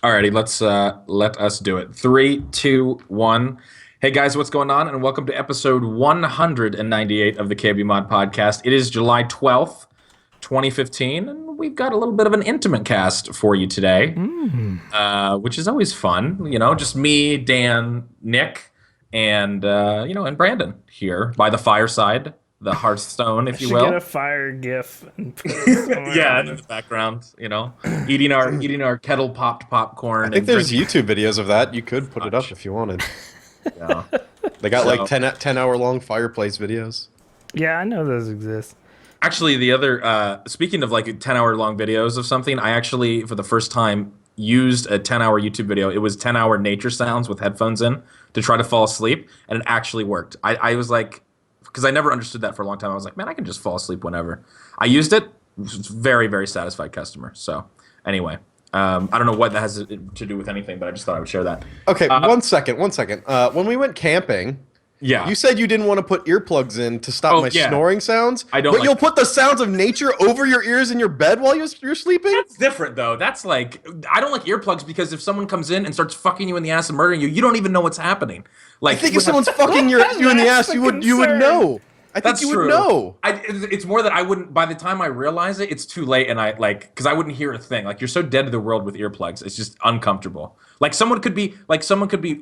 Alrighty, let us do it. Three, two, one. Hey guys, what's going on? And welcome to episode 198 of the KBMOD podcast. It is July 12th, 2015, and we've got a little bit of an intimate cast for you today, which is always fun. You know, just me, Dan, Nick, and and Brandon here by the fireside, the Hearthstone, if you Should get will. a fire gif and put it somewhere Yeah, on in the- the background, eating our kettle popped popcorn I think and there's drinking YouTube videos of that. You could put it up scotch. if you wanted. Yeah. They got like So- 10 hour long fireplace videos. Yeah, I know those exist. Actually, the other speaking of like 10-hour long videos of something, I actually for the first time used a 10-hour YouTube video. It was 10-hour nature sounds with headphones in to try to fall asleep, and it actually worked. I was like, because I never understood that for a long time. I was like, man, I can just fall asleep whenever. I used it. Was very, very satisfied customer. So anyway, I don't know what that has to do with anything, but I just thought I would share that. Okay, one second. When we went camping, Yeah. you said you didn't want to put earplugs in to stop Oh, my yeah. snoring sounds. I don't But like you'll that. put the sounds of nature over your ears in your bed while you're sleeping? That's different though. That's like I don't like earplugs because if someone comes in and starts fucking you in the ass and murdering you, you don't even know what's happening. Like I think if someone's fucking you in the That's ass, the you would concern. know. I think That's you true. would know. It's more that I wouldn't. By the time I realize it, it's too late, and I because I wouldn't hear a thing. Like you're so dead to the world with earplugs, it's just uncomfortable. Like someone could be.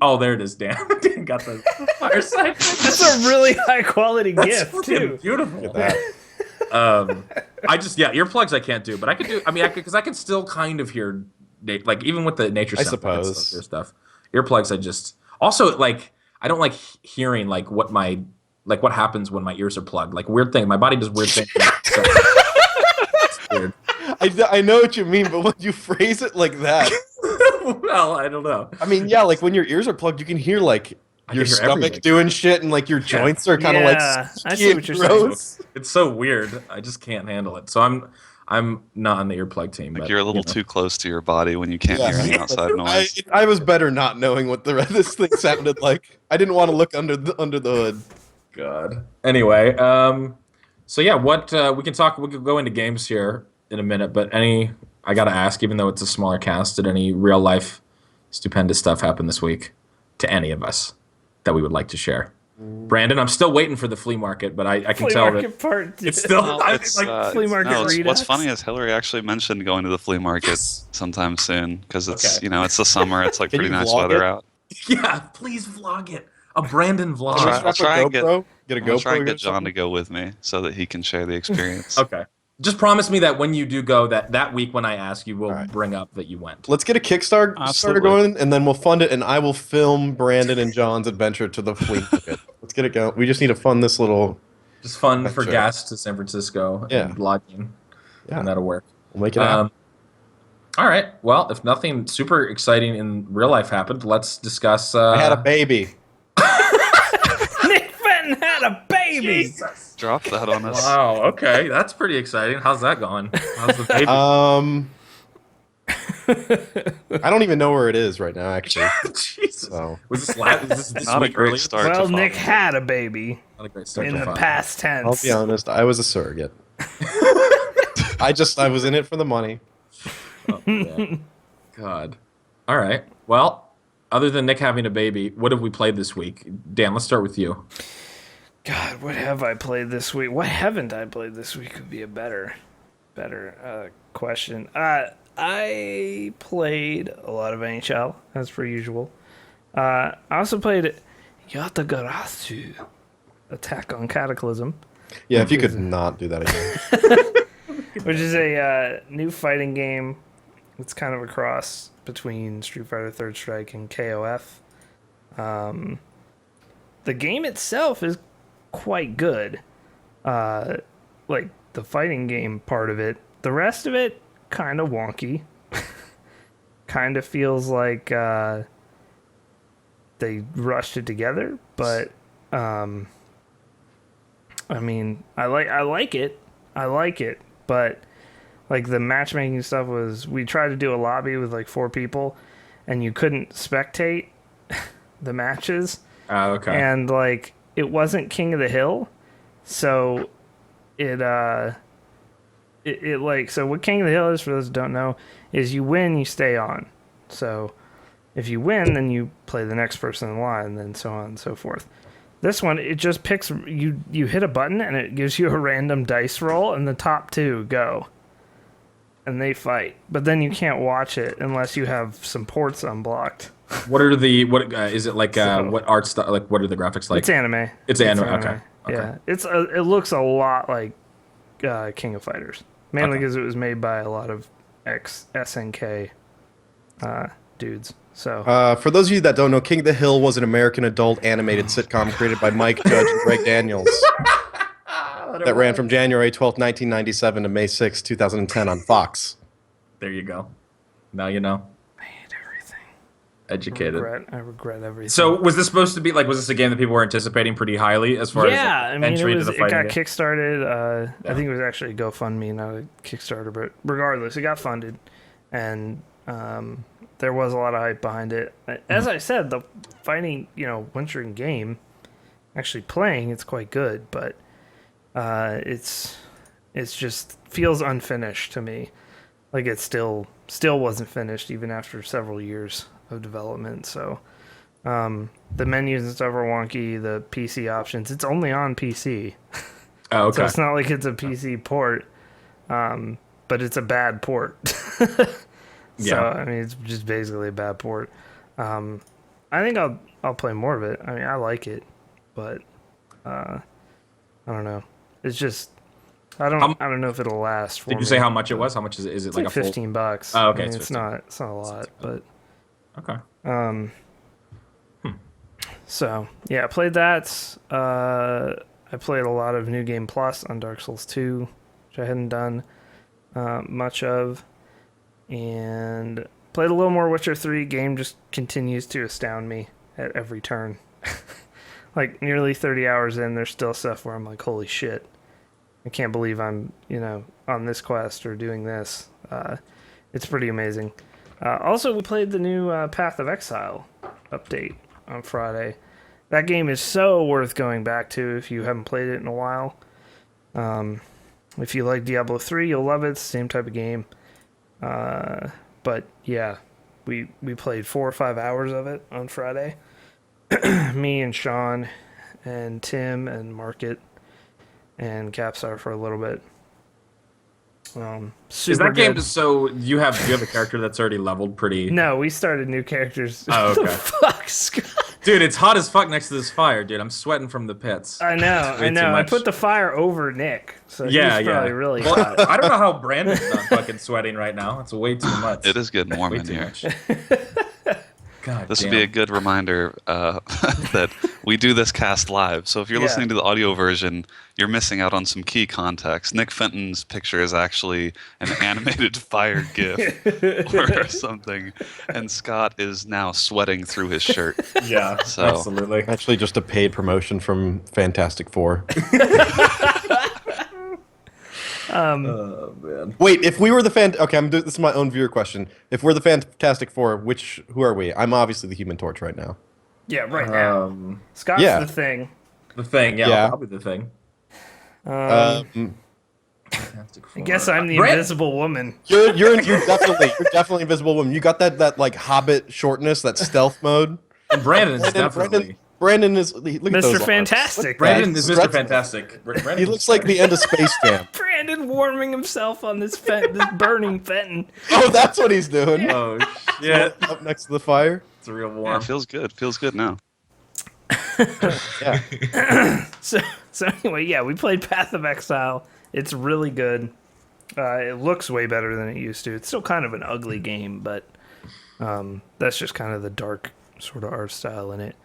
Oh, there it is, Dan. Dan got the fireside. That's a really high quality That's gift fucking too. beautiful. That. Earplugs I can't do, but I could do. I mean, because I can still kind of hear, like even with the nature I sound, I can suppose. still hear stuff. Earplugs, I just also like. I don't like hearing like what happens when my ears are plugged. Like weird thing. My body does weird things. So, it's weird. I know what you mean, but when you phrase it like that, Well, I don't know. I mean, yeah, like when your ears are plugged, you can hear like your can hear stomach everything. doing shit, and like your joints are kind of Yeah, I like see what you're saying. gross. It's so weird. I just can't handle it. So I'm not on the earplug team. Like but, you're a little too close to your body when you can't Yeah. hear any outside noise. I was better not knowing what the this thing sounded like. I didn't want to look under the hood. God. Anyway, so yeah, what we can talk. We could go into games here in a minute, but I gotta ask, even though it's a smaller cast, did any real life stupendous stuff happen this week to any of us that we would like to share? Brandon, I'm still waiting for the flea market, but I can Flea tell market that part. it's still flea market What's redux. funny is Hillary actually mentioned going to the flea market sometime soon because it's Okay. it's the summer. It's like Can pretty you nice vlog weather it? out. yeah. Please vlog it. A Brandon vlog. I'll try and get- Get a I'm gonna try GoPro. and or get John to something? go with me so that he can share the experience. Okay. Just promise me that when you do go, that week when I ask, you will All right. bring up that you went. Let's get a Kickstarter Absolutely. going, and then we'll fund it, and I will film Brandon and John's adventure to the flea market. Let's get it going. We just need to fund this little. Just fun That's for right. gas to San Francisco Yeah. and lodging, Yeah, and that'll work. we'll make it happen. All right. Well, if nothing super exciting in real life happened, let's discuss. I had a baby. Nick Fenton had a baby. Drop that on us. Wow. Okay, that's pretty exciting. How's that going? How's the baby? I don't even know where it is right now, actually. Jesus. So Was this this Not a week great early? start. Well, to Nick follow. had a baby Not a great start in to the follow. past tense. I'll be honest, I was a surrogate. I was in it for the money. Oh, yeah. God. All right. Well, other than Nick having a baby, what have we played this week? Dan, let's start with you. God, what have I played this week? What haven't I played this week would be a better question. I played a lot of NHL, as per usual. I also played Yatagarasu, Attack on Cataclysm, Yeah, if you could not do that again. which is a new fighting game. It's kind of a cross between Street Fighter Third Strike and KOF. The game itself is quite good. Like the fighting game part of it. The rest of it, kind of wonky. Kind of feels like they rushed it together, but I mean, I like it, but like the matchmaking stuff was, we tried to do a lobby with like 4 people, and you couldn't spectate the matches, Okay. and like it wasn't King of the Hill, so it like, so what King of the Hill is, for those who don't know, is you win, you stay on. So if you win, then you play the next person in line, and then so on and so forth. This one, it just picks, you hit a button and it gives you a random dice roll, and the top 2 go. And they fight. But then you can't watch it unless you have some ports unblocked. What is it like? What art style? Like, what are the graphics like? It's anime. It's anime. Okay. Yeah, it looks a lot like King of Fighters, mainly because it was made by a lot of SNK dudes. So For those of you that don't know, King of the Hill was an American adult animated sitcom created by Mike Judge and Greg Daniels that ran from January 12th, 1997 to May 6th, 2010 on Fox. There you go. Now you know. I hate everything. Educated. I regret everything. So was this supposed to be like? Was this a game that people were anticipating pretty highly as far as entry to the fighting it got game? kickstarted. I think it was actually a GoFundMe, not a Kickstarter, but regardless, it got funded, and there was a lot of hype behind it. As I said, the fighting, Wintering game, actually playing, it's quite good, but it's just feels unfinished to me. Like it still wasn't finished even after several years of development. So the menus and stuff are wonky. The PC options, it's only on PC. Oh, okay. So it's not like it's a PC port, but it's a bad port. So, Yeah. I mean, it's just basically a bad port. I think I'll play more of it. I mean, I like it, but I don't know. It's just I don't know if it'll last. For Did you me. say how much it was? How much is it? Is it It's like like a full? $15. Oh, okay, I mean, it's it's not a lot, but Okay. so yeah, I played that. I played a lot of New Game Plus on Dark Souls 2, which I hadn't done much of. And played a little more Witcher 3. Game just continues to astound me at every turn. Like nearly 30 hours in, there's still stuff where I'm like, holy shit, I can't believe I'm, on this quest or doing this. It's pretty amazing. Also, we played the new Path of Exile update on Friday. That game is so worth going back to if you haven't played it in a while. If you like Diablo 3, you'll love it. It's the same type of game. But yeah, we played 4 or 5 hours of it on Friday. Me and Sean and Tim and Market and Capstar for a little bit. Super Is that game good. so you have a character that's already leveled pretty? No, we started new characters. Oh, What the okay. fuck, Scott? Dude, it's hot as fuck next to this fire, dude. I'm sweating from the pits. I know. Way too I much. put the fire over Nick, so Yeah, he's probably really Well, hot. I don't know how Brandon's not fucking sweating right now. It's way too much. It is getting warm Way in too here. much. God This damn. would be a good reminder that we do this cast live. So if you're Yeah. listening to the audio version, you're missing out on some key context. Nick Fenton's picture is actually an animated fire gif or something, and Scott is now sweating through his shirt. Yeah, So- absolutely. Actually, just a paid promotion from Fantastic Four. Oh man. Wait, if we were the okay, this is my own viewer question. If we're the Fantastic Four, who are we? I'm obviously the Human Torch right now. Yeah, right now. Scott's yeah. the Thing. The Thing, yeah, Yeah. I'll be the Thing. I guess I'm the Brand- Invisible Woman. You're definitely Invisible Woman. You got that like Hobbit shortness, that stealth mode. And Brandon's definitely. Brandon is look at Mr. those arms. Fantastic. Look at Brandon that. is Mr. Fantastic. Brandon He looks like the end of Space Jam. Brandon warming himself on this burning Fenton. Oh, that's what he's doing. Oh shit! Up next to the fire. It's real Yeah, warm. it feels good. Feels good now. Yeah. So anyway, yeah, we played Path of Exile. It's really good. It looks way better than it used to. It's still kind of an ugly game, but that's just kind of the dark sort of art style in it.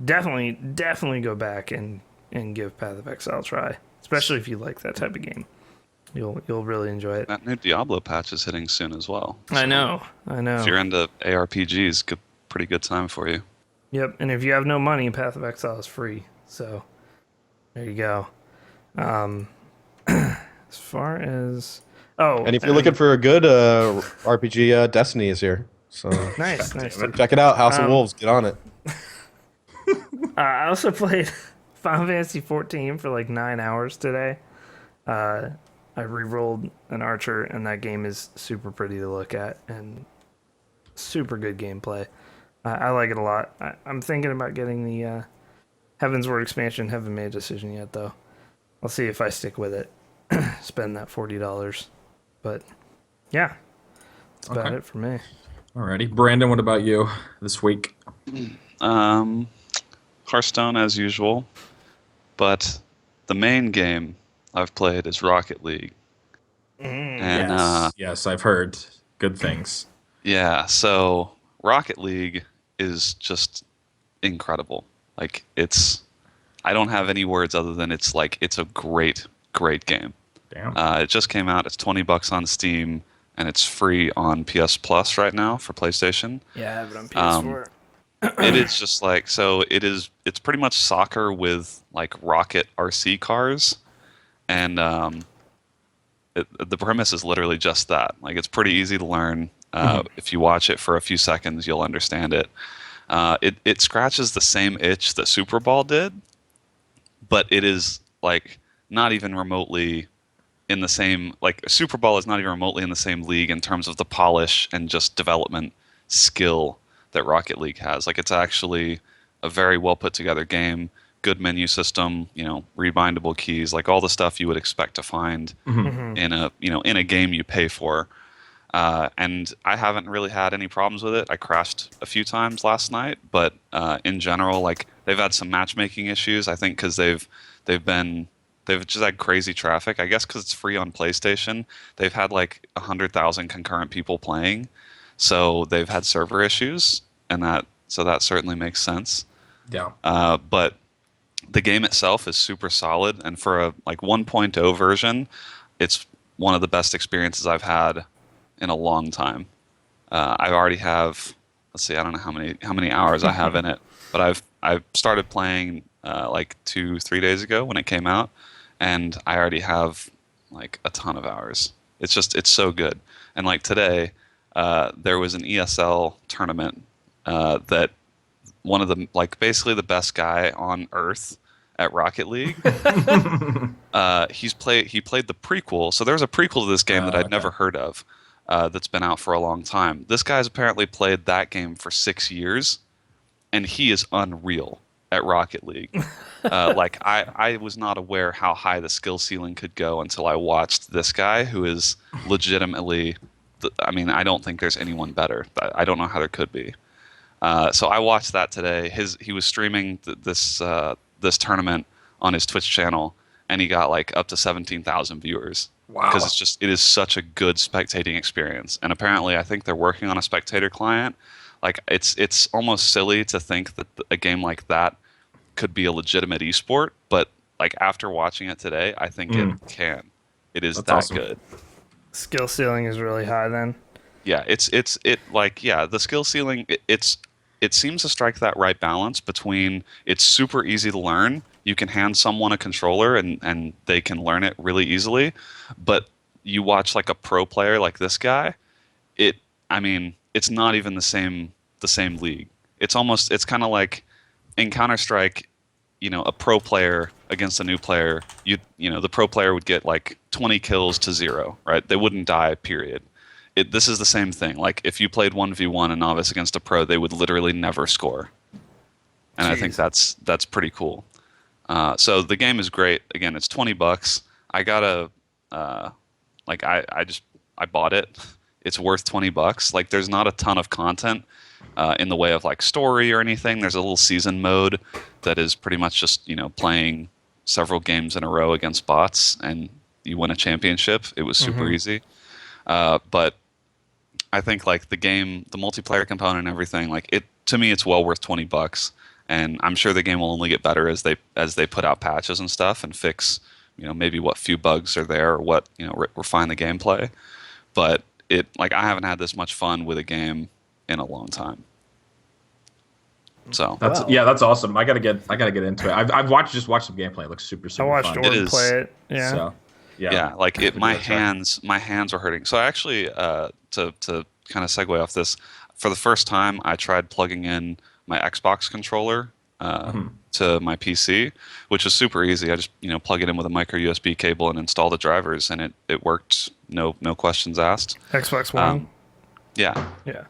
Definitely go back and give Path of Exile a try, especially if you like that type of game. You'll really enjoy it. That new Diablo patch is hitting soon as well. I know. If you're into ARPGs, pretty good time for you. Yep, and if you have no money, Path of Exile is free. So there you go. As far as And if you're looking for a good RPG, Destiny is here. So nice. check it out. House of Wolves. Get on it. I also played Final Fantasy XIV for like 9 hours today. I re-rolled an archer, and that game is super pretty to look at and super good gameplay. I like it a lot. I'm thinking about getting the Heaven's Word expansion. Haven't made a decision yet, though. I'll see if I stick with it. Spend that $40. But yeah, that's about it for me. Alrighty. Brandon, what about you this week? Hearthstone as usual, but the main game I've played is Rocket League. And Yes, I've heard good things. yeah, so Rocket League is just incredible. Like I don't have any words other than it's a great, great game. Damn. It just came out. It's $20 on Steam, and it's free on PS Plus right now for PlayStation. Yeah, I have it on PS4. It is just it's pretty much soccer with like rocket RC cars, and the premise is literally just that. Like, it's pretty easy to learn. If you watch it for a few seconds, you'll understand it. It scratches the same itch that Super Ball did, but it is like not even remotely in the same, like, Super Bowl is not even remotely in the same league in terms of the polish and just development skill that Rocket League has. Like, it's actually a very well put together game, good menu system, rebindable keys, like all the stuff you would expect to find in a game you pay for. And I haven't really had any problems with it. I crashed a few times last night, but in general, like, they've had some matchmaking issues, I think, because they've just had crazy traffic. I guess because it's free on PlayStation, they've had like 100,000 concurrent people playing, so they've had server issues, and that certainly makes sense. Yeah. But the game itself is super solid, and for a like 1.0 version, it's one of the best experiences I've had in a long time. I already have, let's see, I don't know how many hours I have in it, but I've started playing like 2-3 days ago when it came out, and I already have like a ton of hours. It's so good. And like today, there was an ESL tournament that one of the, like, basically the best guy on Earth at Rocket League. He played the prequel. So there's a prequel to this game that I'd never heard of. That's been out for a long time. This guy's apparently played that game for 6 years, and he is unreal at Rocket League. Like, I was not aware how high the skill ceiling could go until I watched this guy, who is legitimately, I mean, I don't think there's anyone better. I don't know how there could be. So I watched that today. He was streaming this tournament on his Twitch channel, and he got like up to 17,000 viewers. Wow. Because it is such a good spectating experience. And apparently, I think they're working on a spectator client. Like, it's almost silly to think that a game like that could be a legitimate esport, but like, after watching it today, I think it can. It is that awesome. good. Skill ceiling is really high then. Yeah, the skill ceiling, it seems to strike that right balance between, it's super easy to learn. You can hand someone a controller and they can learn it really easily. But you watch like a pro player like this guy, it's not even the same league. It's kind of like in Counter-Strike, a pro player against a new player, the pro player would get like 20 kills to 0, right? They wouldn't die, period. This is the same thing. Like, if you played 1v1 a novice against a pro, they would literally never score. And Jeez. I think that's pretty cool. So the game is great. Again, it's $20. I got I bought it. It's worth $20. Like, there's not a ton of content in the way of like story or anything. There's a little season mode that is pretty much just, playing several games in a row against bots, and you win a championship. It was super easy. But I think like the game, the multiplayer component and everything, like, to me, it's well worth $20. And I'm sure the game will only get better as they put out patches and stuff and fix, maybe what few bugs are there, or what, refine the gameplay. But I haven't had this much fun with a game in a long time. So that's awesome. I gotta get into it. I've watched some gameplay. It looks super I watched fun. Jordan play it. Yeah. So, yeah, like my hands are hurting. So I actually, to kind of segue off this, for the first time, I tried plugging in my Xbox controller to my PC, which is super easy. I just plug it in with a micro USB cable and install the drivers, and it worked. No questions asked. Xbox One. Yeah. Yeah.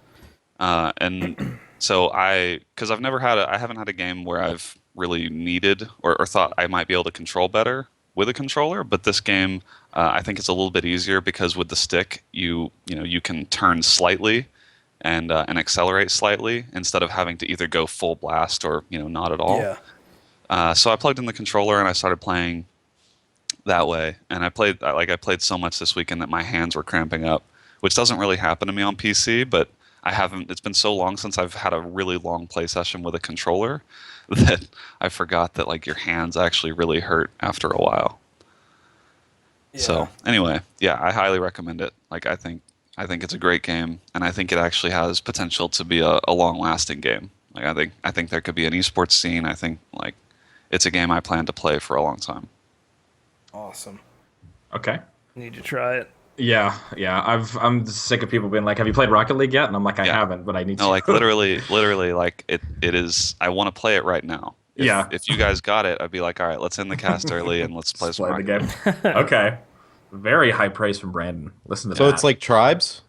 And so because I haven't had a game where I've really needed or thought I might be able to control better with a controller. But this game, I think it's a little bit easier because with the stick, you can turn slightly and accelerate slightly instead of having to either go full blast or not at all. Yeah. So I plugged in the controller and I started playing that way. And I played so much this weekend that my hands were cramping up, which doesn't really happen to me on PC, but I haven't. It's been so long since I've had a really long play session with a controller that I forgot that like your hands actually really hurt after a while. Yeah. So anyway, yeah, I highly recommend it. Like I think it's a great game, and I think it actually has potential to be a long-lasting game. Like I think there could be an esports scene. I think like it's a game I plan to play for a long time. Awesome. Okay. Need to try it. Yeah. I'm sick of people being like, "Have you played Rocket League yet?" And I'm like, "I haven't, but I need to." No, like literally, like it is. I want to play it right now. If you guys got it, I'd be like, all right, let's end the cast early and let's play some Play the Rocket League. game. Okay. Very high praise from Brandon. Listen to So that. it's like Tribes?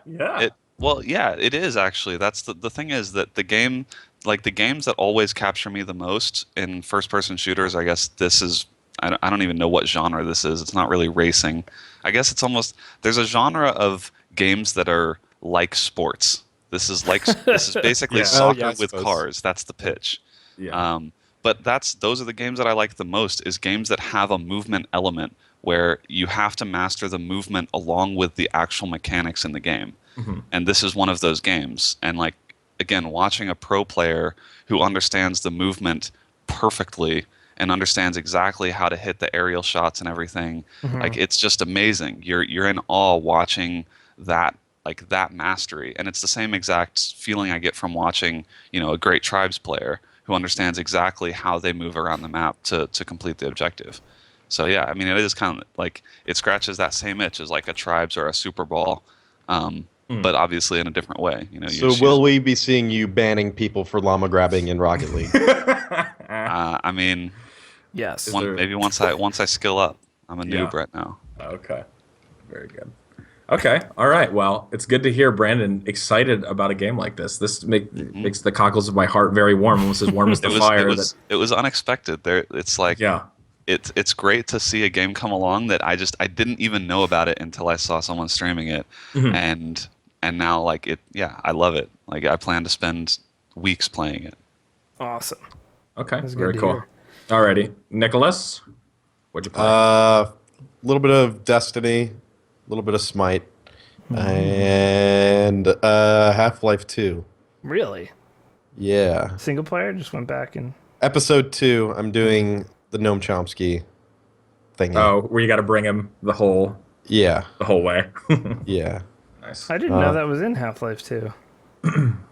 yeah. Well, yeah, it is actually. That's the thing is that the game, like the games that always capture me the most in first-person shooters, I guess this is. I don't even know what genre this is. It's not really racing. I guess it's almost there's a genre of games that are like sports. This is basically Yeah. soccer I with suppose. cars. That's the pitch. Yeah. But those are the games that I like the most. Is games that have a movement element where you have to master the movement along with the actual mechanics in the game. Mhm. And this is one of those games. And like again, watching a pro player who understands the movement perfectly and understands exactly how to hit the aerial shots and everything, like it's just amazing. You're in awe watching that mastery, and it's the same exact feeling I get from watching a great Tribes player who understands exactly how they move around the map to complete the objective. So yeah, I mean it is kind of like it scratches that same itch as like a Tribes or a Super Bowl, but obviously in a different way. So will we be seeing you banning people for llama grabbing in Rocket League? I mean, Yes. maybe once I skill up. I'm a noob right now. Okay. Very good. Okay. All right. Well, it's good to hear Brandon excited about a game like this. This makes the cockles of my heart very warm, almost as warm as the fire. It was unexpected. It's like it's great to see a game come along that I didn't even know about it until I saw someone streaming it, and now like it. Yeah, I love it. Like I plan to spend weeks playing it. Awesome. Okay. That's Very good to cool. hear. Alrighty, Nicholas, what'd you play? A little bit of Destiny, a little bit of Smite, and Half-Life 2. Really? Yeah. Single player? Just went back and... Episode 2, I'm doing the Noam Chomsky thing. Oh, where you got to bring him the whole way. Yeah. Nice. I didn't know that was in Half-Life 2.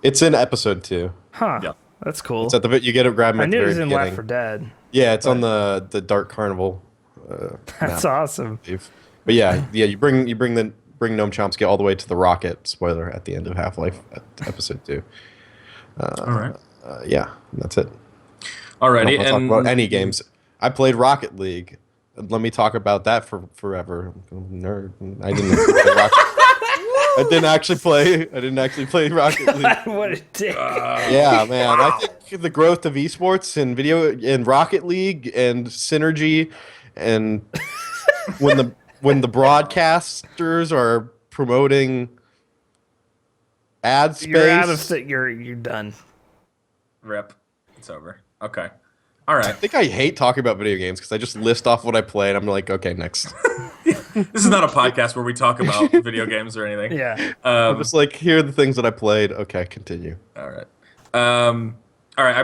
It's in Episode 2. Huh. Yeah. That's cool. It's at the you get it grab him I at the knew it very was in beginning. Left 4 Dead. Yeah, it's on the Dark Carnival. That's map, awesome. I believe. But yeah, you bring Noam Chomsky all the way to the rocket. Spoiler at the end of Half-Life Episode 2. All right. Yeah, that's it. Alrighty, I'll talk and about any games. I played Rocket League. Let me talk about that for forever. Nerd. I didn't play Rocket. I didn't actually play Rocket League. What a dick. Yeah, man. I think the growth of esports and Rocket League and synergy, and when the broadcasters are promoting ad space, You're out of you're done. rip. It's over. Okay. All right. I think I hate talking about video games because I just list off what I played. I'm like, okay, next. This is not a podcast where we talk about video games or anything. Yeah. I'm just like, here are the things that I played. Okay, continue. All right. All right.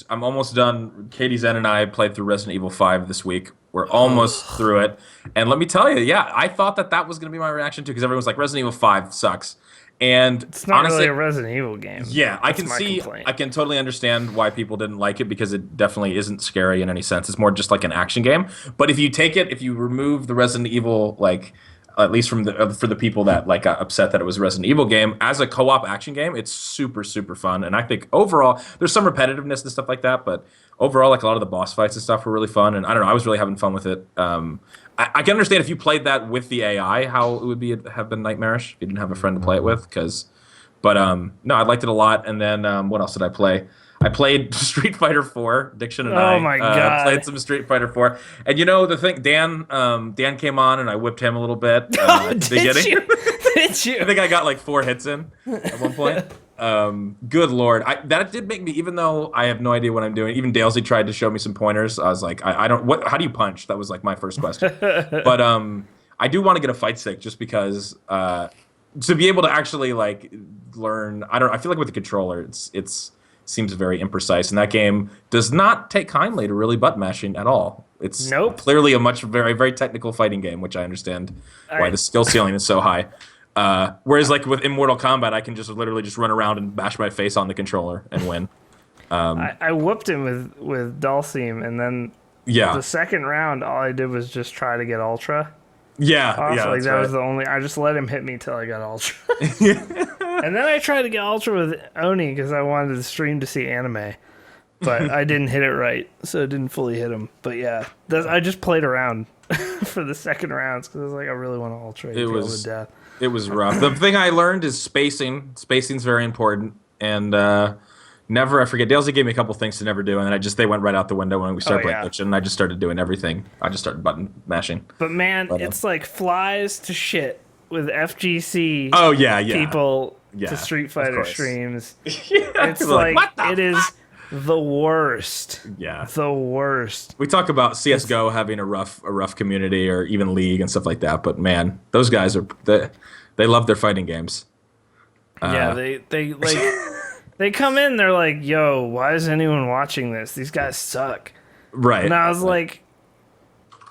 I'm almost done. Katie Zen and I played through Resident Evil 5 this week. We're almost through it. And let me tell you, yeah, I thought that was going to be my reaction too, because everyone's like, Resident Evil 5 sucks. And It's not honestly, really a Resident Evil game. yeah, I That's can my see, complaint. I can totally understand why people didn't like it, because it definitely isn't scary in any sense. It's more just like an action game. But if you remove the Resident Evil, like, at least from for the people that like got upset that it was a Resident Evil game, as a co-op action game, it's super, super fun. And I think overall, there's some repetitiveness and stuff like that, but overall, like a lot of the boss fights and stuff were really fun. And I don't know, I was really having fun with it. I can understand if you played that with the AI, how it would have been nightmarish if you didn't have a friend to play it with, But no, I liked it a lot. And then what else did I play? I played Street Fighter 4. Diction and I my God. played some Street Fighter 4. And you know the thing, Dan came on and I whipped him a little bit at the Did beginning. you? Did you? I think I got like 4 hits in at one point. Good Lord. That did make me, even though I have no idea what I'm doing, even Dalesy tried to show me some pointers. I was like, I don't, how do you punch? That was like my first question. But I do want to get a fight stick just because to be able to actually like learn, I feel like with the controller, it's seems very imprecise, and that game does not take kindly to really butt mashing at all. It's clearly a very, very technical fighting game, which I understand why the skill ceiling is so high. Whereas like with Immortal Kombat, I can just literally just run around and bash my face on the controller and win. I whooped him with Dulcim, and then the second round, all I did was just try to get Ultra. Like that was the only. I just let him hit me till I got Ultra. And then I tried to get Ultra with Oni because I wanted the stream to see anime, but I didn't hit it right, so it didn't fully hit him. But yeah, I just played around for the second rounds because I was like, I really want to Ultra. It was rough. The thing I learned is spacing. Spacing's very important, and I forget. Dalesy gave me a couple things to never do, and then they went right out the window when we started playing Diction, and I just started doing everything. I just started button mashing. But man, it's like flies to shit with FGC. People to Street Fighter streams. It's like it is the worst. Yeah, the worst. We talk about CS:GO having a rough community, or even League and stuff like that. But man, those guys they love their fighting games. They like. They come in, they're like, yo, why is anyone watching this? These guys suck. Right. And I was like,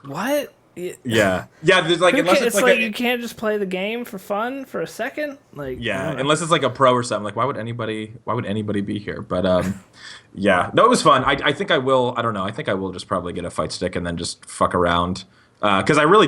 what? Yeah. There's like, unless it's like you can't just play the game for fun for a second? Like, unless it's like a pro or something. Like, why would anybody be here? But no, it was fun. I think I will, I don't know. I think I will just probably get a fight stick and then just fuck around. Because I really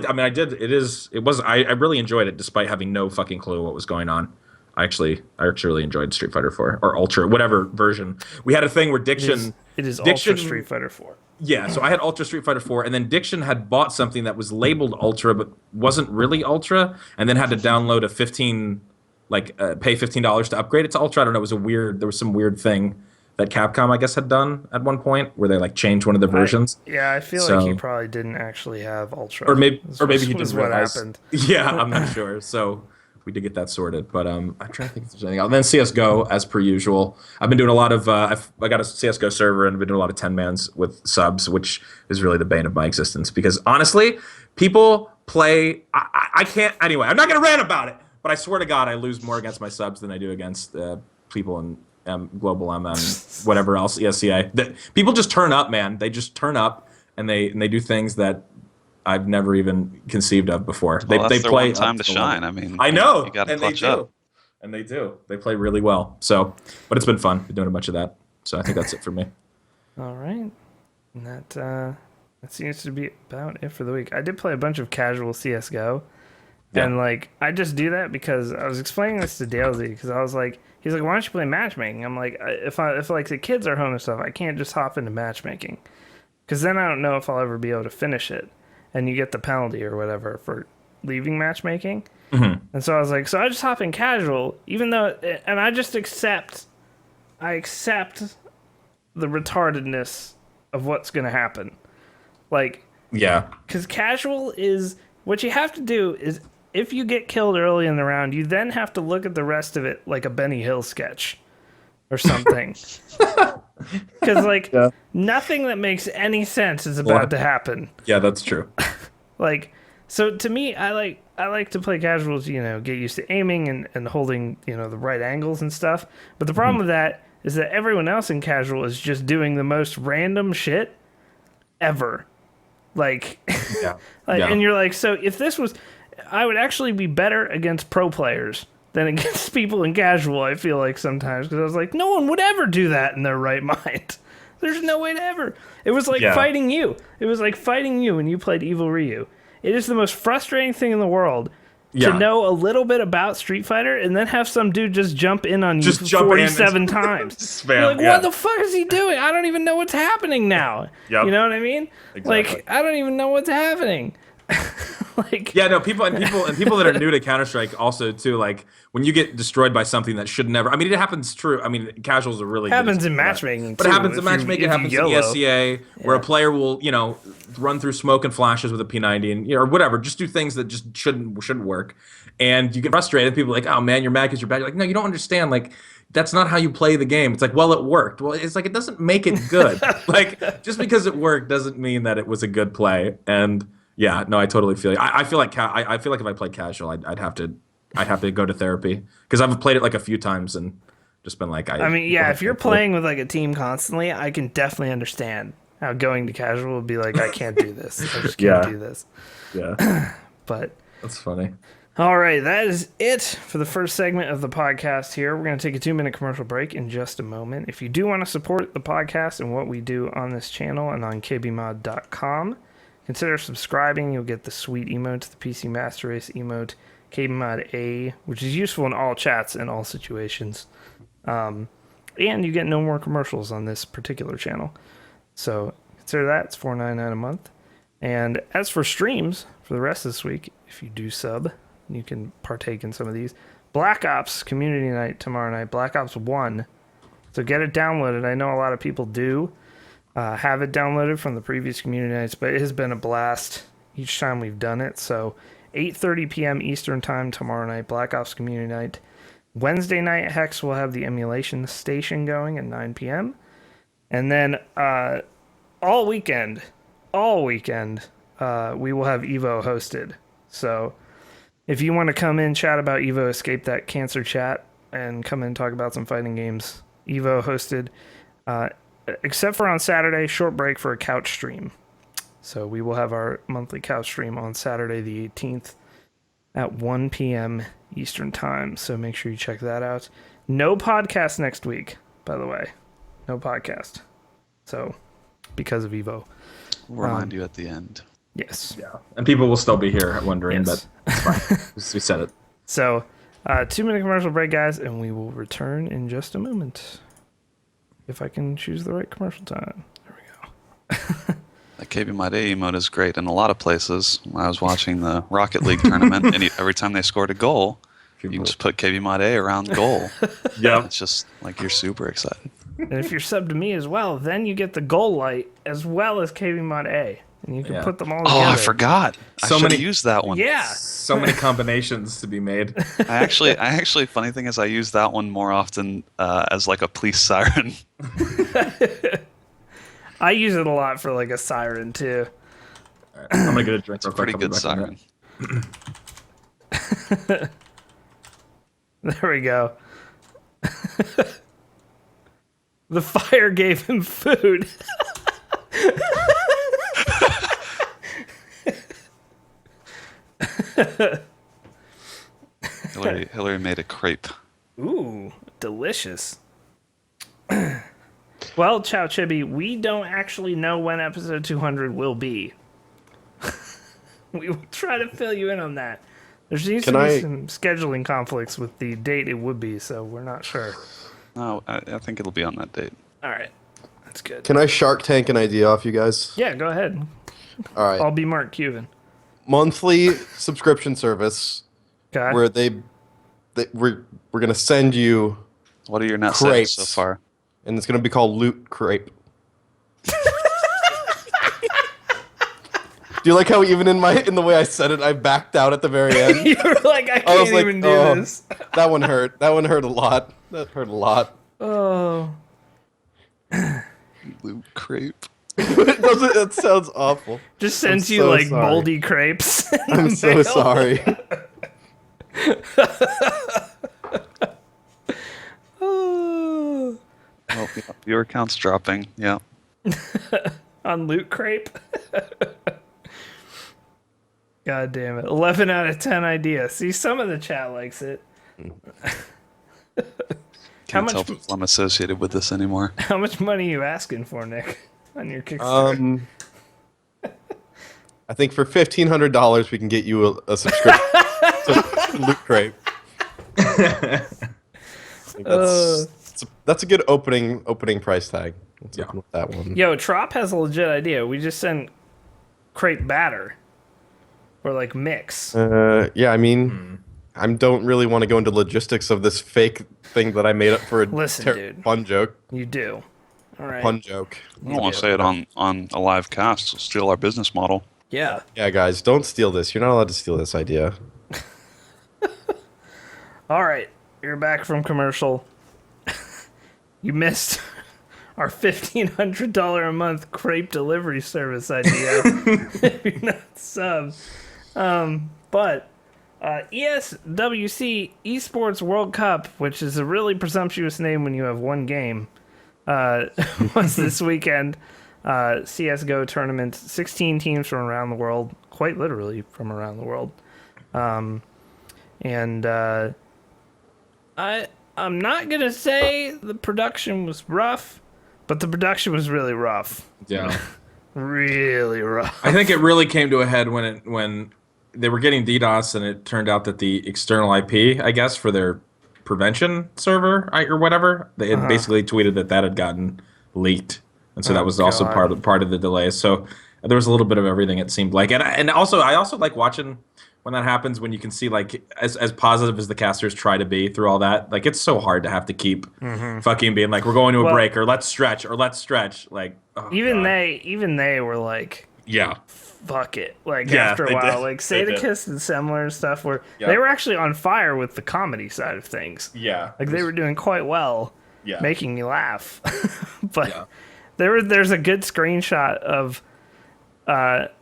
enjoyed it despite having no fucking clue what was going on. I actually really enjoyed Street Fighter 4 or Ultra, whatever version. We had a thing where Diction. It is Ultra Street Fighter 4. Yeah, so I had Ultra Street Fighter 4, and then Diction had bought something that was labeled Ultra but wasn't really Ultra, and then had to download pay $15 to upgrade it to Ultra. I don't know. There was some weird thing that Capcom, I guess, had done at one point where they like changed one of the versions. I feel like he probably didn't actually have Ultra. Or maybe he didn't realize. What happened. Yeah, I'm not sure. So we did get that sorted, but I'm trying to think if there's anything else. And then CS:GO, as per usual. I've been doing a lot of. I got a CS:GO server and I've been doing a lot of 10-mans with subs, which is really the bane of my existence. Because honestly, people play. I can't. Anyway, I'm not gonna rant about it, but I swear to God, I lose more against my subs than I do against people in Global M and whatever else ESCA. People just turn up, man. They just turn up and they do things that I've never even conceived of before. Well, they play one time to shine. I mean, I know, you got to and clutch they do, up. and they do. They play really well. So, but it's been fun. Been doing a bunch of that. So I think that's it for me. All right, and that seems to be about it for the week. I did play a bunch of casual CS:GO, and like I just do that because I was explaining this to Dalesy because I was like, he's like, why don't you play matchmaking? I'm like, if like the kids are home and stuff, I can't just hop into matchmaking because then I don't know if I'll ever be able to finish it. And you get the penalty or whatever for leaving matchmaking. Mm-hmm. And so I was like, so I just hop in casual, even though, and I just accept the retardedness of what's going to happen. Like, because casual is, what you have to do is, if you get killed early in the round, you then have to look at the rest of it like a Benny Hill sketch or something. Because nothing that makes any sense is about to happen. Yeah, that's true. So to me, I like to play casuals, get used to aiming and holding, the right angles and stuff. But the problem with that is that everyone else in casual is just doing the most random shit ever. And you're like, so if this was, I would actually be better against pro players than against people in casual, I feel like sometimes. Because I was like, no one would ever do that in their right mind. There's no way to ever. It was like fighting you. It was like fighting you when you played Evil Ryu. It is the most frustrating thing in the world to know a little bit about Street Fighter and then have some dude just jump in on you 47 times. Spam, you're like, what the fuck is he doing? I don't even know what's happening now. Yep. You know what I mean? Exactly. Like, I don't even know what's happening. Like, Yeah, no, people that are new to Counter-Strike also too, like when you get destroyed by something that should never. I mean, it happens. True. I mean, casuals are really happens good in at that. matchmaking But too. it happens in If you- matchmaking. It if you happens in YOLO. ESCA, where a Yeah. player will, run through smoke and flashes with a P90 and or whatever, just do things that just shouldn't work, and you get frustrated. People are like, oh man, you're mad because you're bad. You're like, no, you don't understand. Like, that's not how you play the game. It's like, well, it worked. Well, it's like it doesn't make it good. Like, just because it worked doesn't mean that it was a good play. And yeah, no, I totally feel you. I feel like I feel like if I played casual, I'd have to go to therapy because I've played it like a few times and just been like, I mean, yeah, if you're playing with like a team constantly, I can definitely understand how going to casual would be like, I can't do this. I just can't Yeah. do this. Yeah, But that's funny. all right, that is it for the first segment of the podcast here. We're going to take a 2-minute commercial break in just a moment. If you do want to support the podcast and what we do on this channel and on kbmod.com, consider subscribing. You'll get the sweet emote, the PC Master Race emote, KBMOD A, which is useful in all chats and all situations. And you get no more commercials on this particular channel. So consider that. It's $4.99 a month. And as for streams for the rest of this week, if you do sub, you can partake in some of these. Black Ops Community Night tomorrow night, Black Ops 1. So get it downloaded. I know a lot of people do have it downloaded from the previous community nights, but it has been a blast each time we've done it. So 8:30 p.m. Eastern Time tomorrow night, Black Ops Community Night. Wednesday night, Hex will have the emulation station going at 9 p.m. And then all weekend, we will have Evo hosted. So if you want to come in, chat about Evo, escape that cancer chat, and come in and talk about some fighting games, Evo hosted. Except for on Saturday, short break for a couch stream. So we will have our monthly couch stream on Saturday the 18th at 1 p.m. Eastern Time. So make sure you check that out. No podcast next week, by the way. No podcast. So, because of Evo. We'll remind you at the end. Yes. Yeah, and people will still be here wondering, Yes. but it's fine. We said it. So, 2-minute commercial break, guys, and we will return in just a moment. If I can choose the right commercial time. There we go. The KBMOD emote is great in a lot of places. When I was watching the Rocket League tournament, and every time they scored a goal, you can just put KBMOD around goal. Yeah. It's just like you're super excited. And if you're subbed to me as well, then you get the goal light as well as KBMOD A. And you can put them all together. Oh, I forgot. So I should have many- used that one. Yeah. So many combinations to be made. I actually, funny thing is, I use that one more often as like a police siren. I use it a lot for like a siren too. All right, I'm gonna get a drink. It's a real quick. pretty I'll be good back in a siren. minute. There we go. The fire gave him food. Hillary made a crepe. Ooh, delicious. Well, Chow Chibi, we don't actually know when episode 200 will be. We will try to fill you in on that. There seems to be some scheduling conflicts with the date it would be, so we're not sure. No, I think it'll be on that date. All right, that's good. Can I Shark Tank an idea off you guys? Yeah, go ahead. All right. I'll be Mark Cuban. Monthly subscription service Okay. where we're gonna send you, What are your net Crepes. sales so far? and it's gonna be called Loot Crepe. Do you like how even in the way I said it, I backed out at the very end? You were like, I I can't was like, even do oh, this. that one hurt. That one hurt a lot. That hurt a lot. Oh. Loot crepe. It doesn't. It sounds awful. Just sends I'm you so like sorry. moldy crepes. in I'm the so mail. sorry. Oh. Well, yeah, your account's dropping. Yeah. On Loot Crepe. God damn it. 11 out of 10 idea. See, some of the chat likes it. Can't much- tell if I'm associated with this anymore. How much money are you asking for, Nick, on your Kickstarter? I think for $1,500 we can get you a subscription to Loot Crate. I think that's a good opening price tag. Let's open with that one. Yo, Trop has a legit idea. We just send crepe batter. or like mix? Yeah, I mean, I don't really want to go into logistics of this fake thing that I made up for a Listen, dude. fun joke. You do. All right. Pun joke. I don't want to say it on a live cast. It'll steal our business model. Yeah. Yeah, guys, don't steal this. You're not allowed to steal this idea. All right. You're back from commercial. You missed our $1,500 a month crepe delivery service idea. If you're not sub. But ESWC Esports World Cup, which is a really presumptuous name when you have one game, was this weekend. CSGO tournament, 16 teams from around the world, quite literally from around the world. I'm not going to say the production was rough, but the production was really rough. Yeah. Really rough. I think it really came to a head when they were getting DDoS, and it turned out that the external IP, I guess, for their prevention server or whatever, they had basically tweeted that had gotten leaked, and so that was also part of the delay. So there was a little bit of everything, it seemed like, and also I also like watching when that happens, when you can see, like, as positive as the casters try to be through all that, like, it's so hard to have to keep fucking being like, we're going to a break, or let's stretch, like, oh, even God. they were like, yeah, fuck it. Like, after a while, like Sadakist and Semler and stuff they were actually on fire with the comedy side of things. Yeah, like they were doing quite well, making me laugh. But yeah. there's a good screenshot of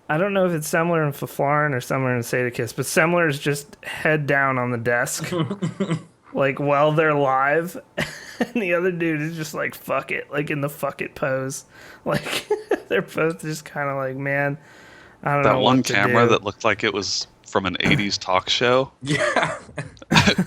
I don't know if it's Semler and Faflarn or Semler and Sadakist, but Semler is just head down on the desk, like, while they're live, and the other dude is just like, fuck it, like in the fuck it pose. Like, they're both just kind of like, man, I don't know. That one what to camera do. that looked like it was from an 80s talk show. Yeah.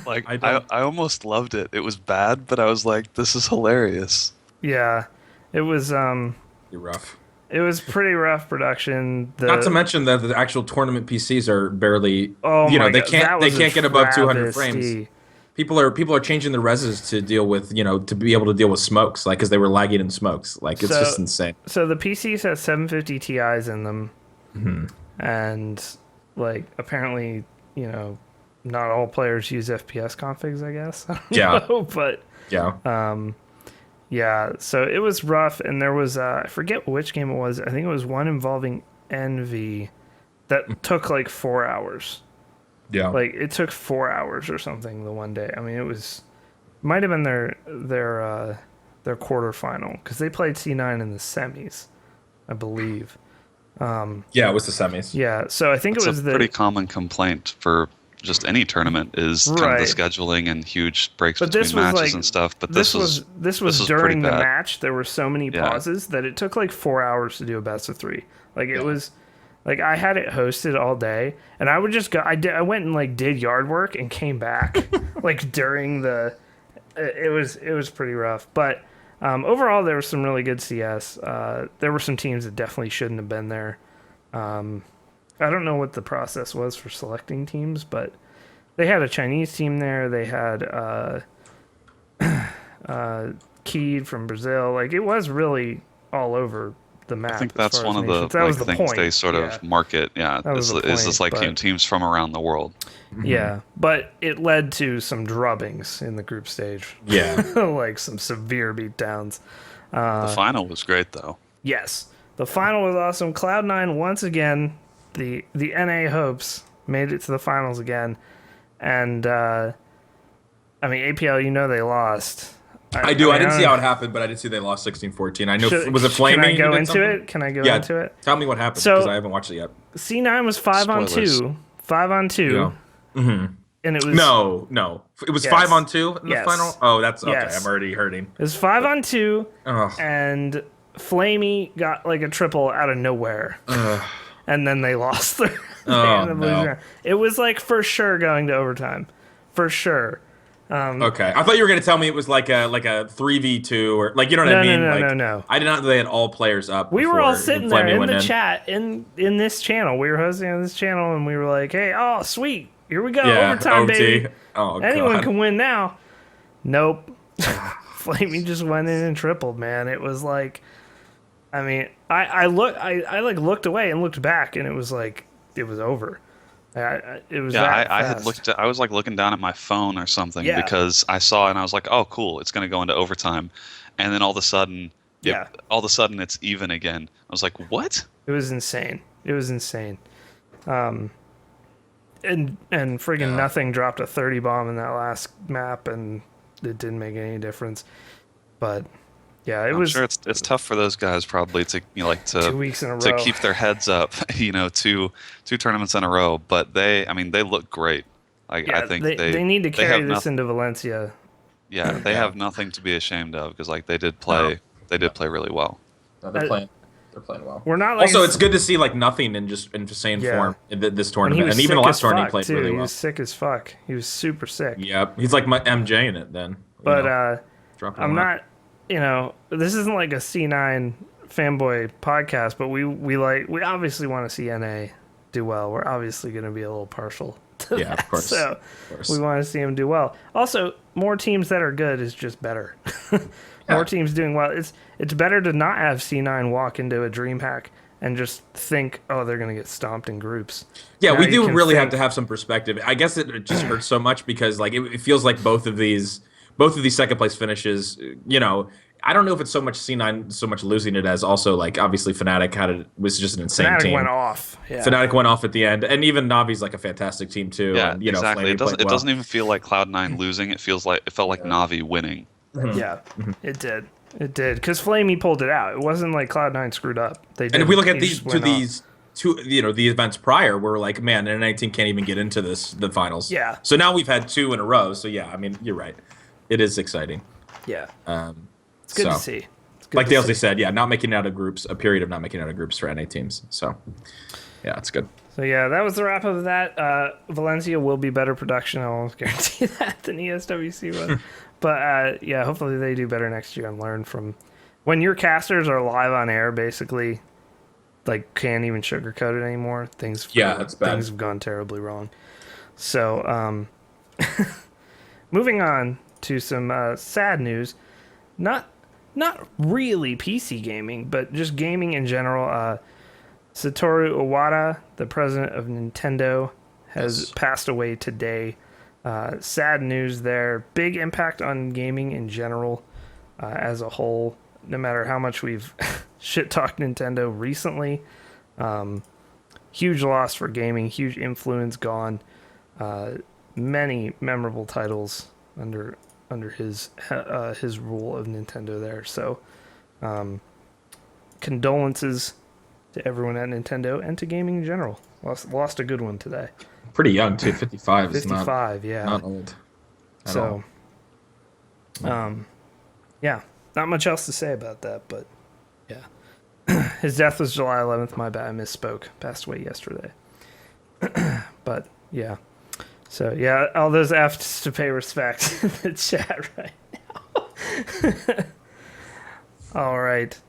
Like, I almost loved it. It was bad, but I was like, this is hilarious. Yeah. It was You're rough. It was pretty rough production. Not to mention that the actual tournament PCs are barely. Oh, they can't get above 200 frames. People are changing the reses to deal with to be able to deal with smokes, like, because they were lagging in smokes. Like, it's just insane. So the PCs have 750 Ti's in them, and like, apparently not all players use FPS configs, I guess. I don't know, but yeah, so it was rough, and there was, I forget which game it was. I think it was one involving Envy that took like 4 hours. Yeah. Like, it took 4 hours or something the one day. I mean, might have been their quarterfinal, because they played C9 in the semis, I believe. Yeah, it was the semis. Yeah, so I think it was a pretty common complaint for just any tournament is kind of the scheduling and huge breaks between matches and stuff. But this was during the match. There were so many pauses that it took like 4 hours to do a best of three. Like, it was, like, I had it hosted all day, and I would just go. I went and like did yard work and came back like during the. It was pretty rough, but overall there was some really good CS. There were some teams that definitely shouldn't have been there. I don't know what the process was for selecting teams, but they had a Chinese team there. They had Keed from Brazil. Like, it was really all over the map. I think that's one of the things they sort of market. Yeah, is this like teams from around the world. Yeah, but it led to some drubbings in the group stage. Yeah. Like some severe beatdowns. The final was great, though. Yes. The final was awesome. Cloud9, once again, the NA hopes made it to the finals again. And, I mean, APL, they lost. I didn't see how it happened, but I did see they lost 16-14. I know. Was it flaming? Can I go into it? Can I go into it? Tell me what happened, because I haven't watched it yet. C9 was 5-on-2. 5-on-2. Yeah. Mm-hmm. And it was... No. It was 5-on-2 in the final? Oh, that's... Okay, I'm already hurting. It was 5-on-2, and Flamey got like a triple out of nowhere. And then they lost their... no. It was like for sure going to overtime. For sure. Okay, I thought you were going to tell me it was like a 3v2 or like, you know what I mean? No. I did not know they had all players up. We were all sitting there in the chat in this channel. We were hosting on this channel, and we were like, "Hey, oh sweet, here we go, overtime, OT. baby! Oh, anyone God. can win now." Nope, Flamey just went in and tripled. Man, it was like, I mean, I looked away and looked back, and it was like it was over. It was Yeah, that I had fast. looked at, I was like looking down at my phone or something Yeah. because I saw and I was like, oh, cool, it's going to go into overtime. And then all of a sudden, Yeah. it's even again. I was like, what? It was insane. It was insane. And friggin' nothing dropped a 30 bomb in that last map, and it didn't make any difference. But yeah, it I'm was sure it's tough for those guys probably to 2 weeks in a to row. keep their heads up, two tournaments in a row. But they look great. I Yeah, think they need to they carry have this into Valencia. Yeah, they have nothing to be ashamed of because like they did play really well. No, Uh, they're playing well. We're not like Also, it's good to see like nothing in just insane Yeah. form in this And he tournament, was and even sick last as tournament he fuck played too. really He well. was sick as fuck. He was super sick. Yep, he's like my MJ in it. Then, But dropping I'm a lot. not. This isn't like a C9 fanboy podcast, but we obviously want to see NA do well. We're obviously going to be a little partial to Yeah, of that. course. So Of course. we want to see him do well. Also, more teams that are good is just better. More teams doing well. It's better to not have C9 walk into a DreamHack and just think, oh, they're going to get stomped in groups. Yeah, Now we you do can really have think- to have some perspective. I guess it just hurts so much because like it feels like both of these second place finishes. I don't know if it's so much C9 so much losing it as also like obviously Fnatic was just an insane Fnatic team. went off. Yeah. Fnatic went off at the end, and even Navi's like a fantastic team too. Yeah, and, exactly. Flamey It doesn't played well. even feel like Cloud9 losing. It felt like Navi winning. Yeah, it did. It did because Flamey pulled it out. It wasn't like Cloud9 screwed up. They did. And if we look at They these just went off. two, the events prior, we're like, man, N19 can't even get into the finals. Yeah. So now we've had two in a row. So yeah, I mean, you're right. It is exciting. Yeah, it's good to so, see. It's good Like to Dalesy see. said, yeah, not making it out of groups, a period of not making it out of groups for NA teams. So yeah, it's good. So yeah, that was the wrap of that. Valencia will be better production. I'll almost guarantee that than ESWC was. But yeah, hopefully they do better next year and learn from when your casters are live on air. Basically, like can't even sugarcoat it anymore. Things That's bad. Things have gone terribly wrong. So moving on to some sad news. Not really PC gaming, but just gaming in general. Satoru Iwata, the president of Nintendo, has passed away today. Sad news there. Big impact on gaming in general as a whole, no matter how much we've shit-talked Nintendo recently. Huge loss for gaming, huge influence gone. Many memorable titles under his rule of Nintendo there. So condolences to everyone at Nintendo and to gaming in general. Lost a good one today. Pretty young too. 55 is 55, yeah. not old. At So, all. yeah, not much else to say about that, but yeah. His death was July 11th. My bad, I misspoke. Passed away yesterday. But yeah. So yeah, all those F's to pay respect in the chat right now. All right.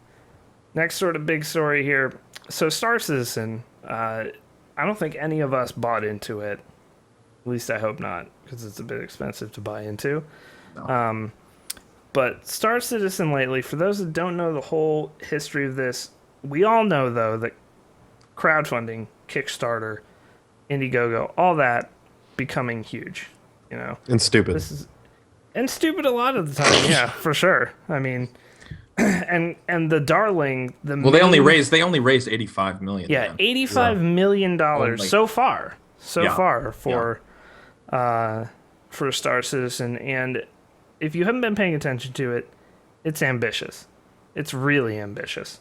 Next sort of big story here. So Star Citizen, I don't think any of us bought into it. At least I hope not, because it's a bit expensive to buy into. No. But Star Citizen lately, for those that don't know the whole history of this, we all know, though, that crowdfunding, Kickstarter, Indiegogo, all that becoming huge, And stupid. This is and stupid a lot of the time, yeah, for sure. I mean, and the darling, They only raised 85 million. yeah, man. $85 million Only. so far Yeah. for Star Citizen. And if you haven't been paying attention to it, it's ambitious. It's really ambitious.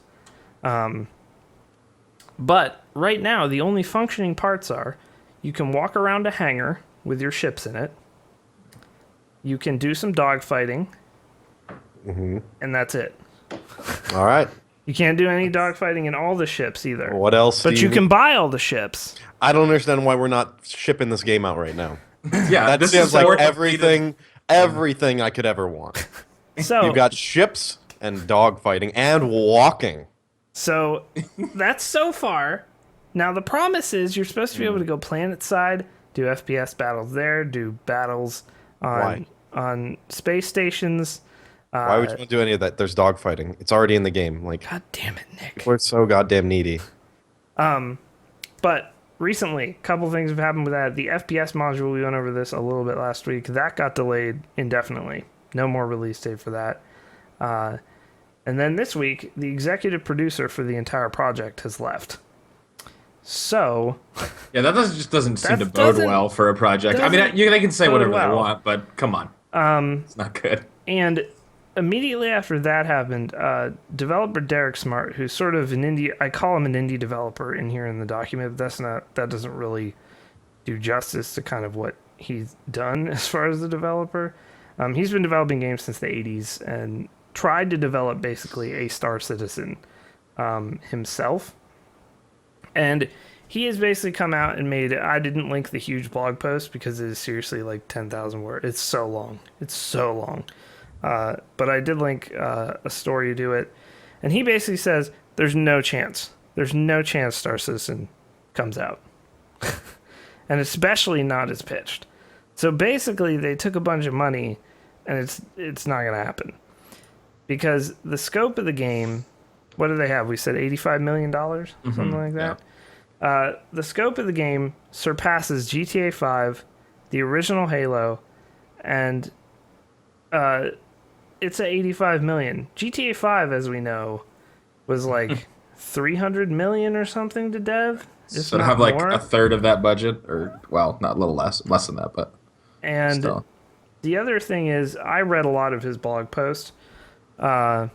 But right now, the only functioning parts are you can walk around a hangar with your ships in it. You can do some dogfighting. And that's it. All right. You can't do any dogfighting in all the ships either. What else? But do you can buy all the ships. I don't understand why we're not shipping this game out right now. Yeah, That this sounds is like more everything I could ever want. So You've got ships and dogfighting and walking. So that's so far. Now the promise is you're supposed to be able to go planet side, do FPS battles there, do battles Why? on space stations. Why would you want to do any of that? There's dogfighting. It's already in the game. Like, God damn it, Nick. we're so goddamn needy. But recently, a couple things have happened with that. The FPS module, we went over this a little bit last week. That got delayed indefinitely. No more release date for that. And then this week, the executive producer for the entire project has left. So, Yeah, that just doesn't seem to bode doesn't- well for a project. I mean, they can say bode whatever they well. want, but come on. It's not good. and immediately after that happened, developer Derek Smart, who's sort of an indie, I call him an indie developer in here in the document, but that doesn't really do justice to kind of what he's done as far as the developer. He's been developing games since the 80s and tried to develop basically a Star Citizen himself. And he has basically come out and made, I didn't link the huge blog post because it is seriously like 10,000 words. It's so long. But I did link a story to it. And he basically says, there's no chance Star Citizen comes out. And especially not as pitched. So basically they took a bunch of money and it's not going to happen. Because the scope of the game, what do they have? We said $85 million, something like that. Yeah. The scope of the game surpasses GTA 5, the original Halo, and it's at $85 million. GTA 5, as we know, was like $300 million or something to dev. So to have like a third of that budget, or well, not a little less than that, but and still. The other thing is, I read a lot of his blog posts. And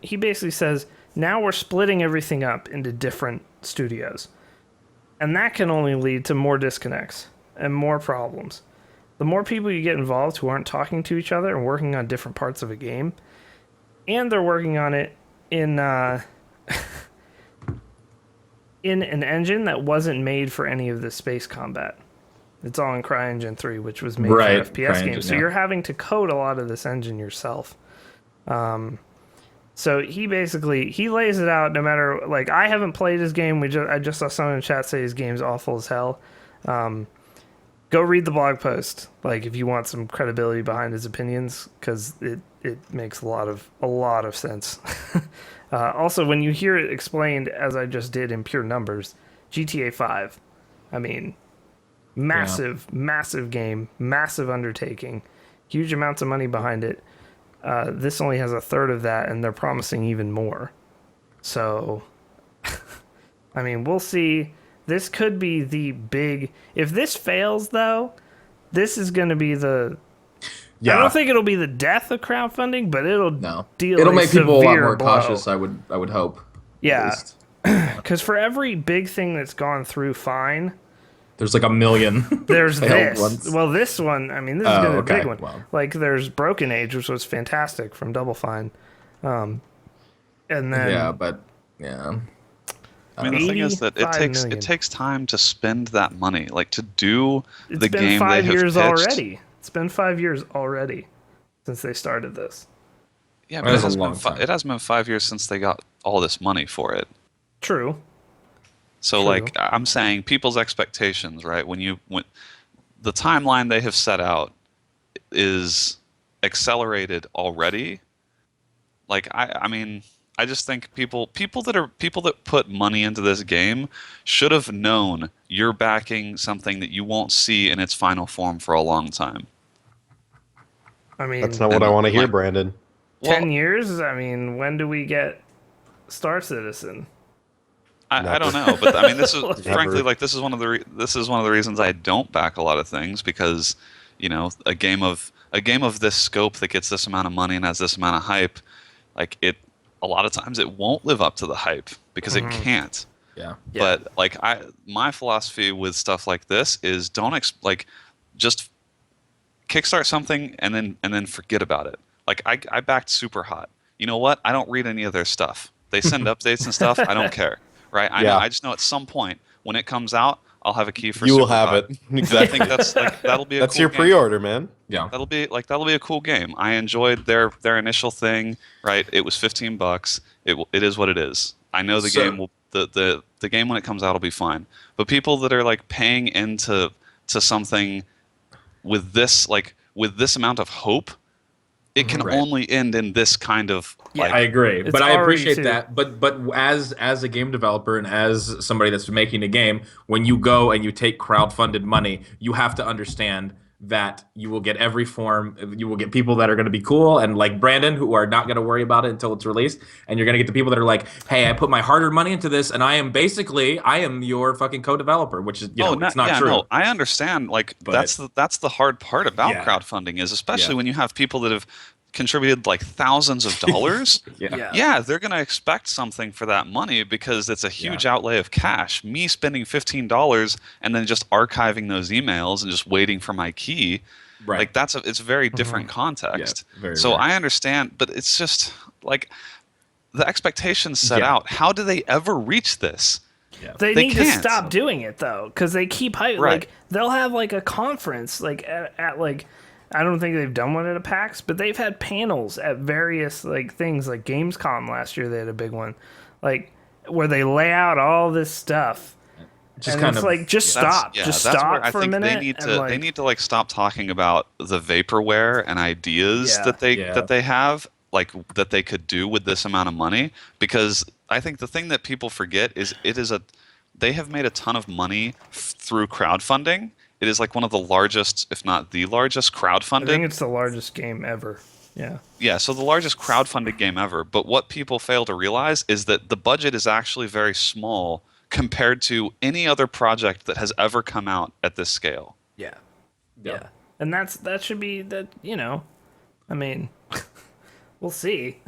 he basically says, now we're splitting everything up into different studios. And that can only lead to more disconnects and more problems. The more people you get involved who aren't talking to each other and working on different parts of a game, and they're working on it in in an engine that wasn't made for any of the space combat. It's all in CryEngine 3, which was made for FPS games. So you're having to code a lot of this engine yourself. So he lays it out no matter, like, I haven't played his game. I just saw someone in chat say his game's awful as hell. Go read the blog post, like, if you want some credibility behind his opinions, because it makes a lot of sense. Also, when you hear it explained, as I just did in pure numbers, GTA 5, I mean, massive game, massive undertaking, huge amounts of money behind it. This only has a third of that, and they're promising even more. So, I mean, we'll see. This could be the big... If this fails, though, this is going to be the... Yeah. I don't think it'll be the death of crowdfunding, but it'll make people a lot more blow. cautious, I would hope. Yeah. Because for every big thing that's gone through fine... There's like a million. There's this. Ones. Well, this one, I mean, this is going to be a big one. Well. Like, there's Broken Age, which was fantastic from Double Fine. And then... Yeah, but, yeah. I mean, the thing is that it takes time to spend that money. Like, to do the game they have pitched. It's been 5 years already since they started this. Yeah, but it hasn't been 5 years since they got all this money for it. True. So, like, I'm saying people's expectations, right? When the timeline they have set out is accelerated already. Like, I mean, I just think people that put money into this game should have known you're backing something that you won't see in its final form for a long time. I mean, that's not what I want to hear, Brandon. 10 years? I mean, when do we get Star Citizen? I don't know, but I mean, this is frankly, like, this is one of the reasons I don't back a lot of things, because, you know, a game of this scope that gets this amount of money and has this amount of hype, like, a lot of times it won't live up to the hype because it can't. Yeah. But like, my philosophy with stuff like this is just kickstart something and then forget about it. Like, I backed Super Hot. You know what? I don't read any of their stuff. They send updates and stuff. I don't care. Right? I just know at some point when it comes out, I'll have a key for. You will Super have Hot. it. Exactly. I think that'll be. That's cool your game. pre-order, man. Yeah. That'll be a cool game. I enjoyed their initial thing. Right? It was $15. It is what it is. I know the game will the game when it comes out will be fine. But people that are like paying into something with this amount of hope, it can Right. only end in this kind of like. I agree, It's but I already appreciate too- that. But as a game developer and as somebody that's making a game, when you go and you take crowdfunded money, you have to understand that you will get every form. You will get people that are going to be cool and like Brandon, who are not going to worry about it until it's released, and you're going to get the people that are like, "Hey, I put my hard-earned money into this, and I am your fucking co-developer," which is Oh, it's not yeah, true. no, I understand. Like But that's the hard part about yeah, crowdfunding is especially yeah, when you have people that have contributed like thousands of dollars. yeah, Yeah, they're going to expect something for that money because it's a huge yeah, outlay of cash. Me spending $15 and then just archiving those emails and just waiting for my key, right, like it's a very different yeah, context. very, So very, I understand, but it's just like the expectations set yeah, out. How do they ever reach this? yeah. They They need to can't. stop doing it though, because they keep hype. Right. Like they'll have like a conference, like at like I don't think they've done one at a PAX, but they've had panels at various like things, like Gamescom last year. They had a big one, like where they lay out all this stuff. Just And kind it's of like just stop, just That's where stop I for a think minute. they need and, to like, they need to like stop talking about the vaporware and ideas Yeah. that they Yeah. that they have, like that they could do with this amount of money. Because I think the thing that people forget is they have made a ton of money through crowdfunding. It is like one of the largest, if not the largest, I think crowdfunded. it's the largest game ever. Yeah. Yeah, so the largest crowdfunded game ever. But what people fail to realize is that the budget is actually very small compared to any other project that has ever come out at this scale. Yeah. Yeah. Yeah. And that should be that, I mean, we'll see.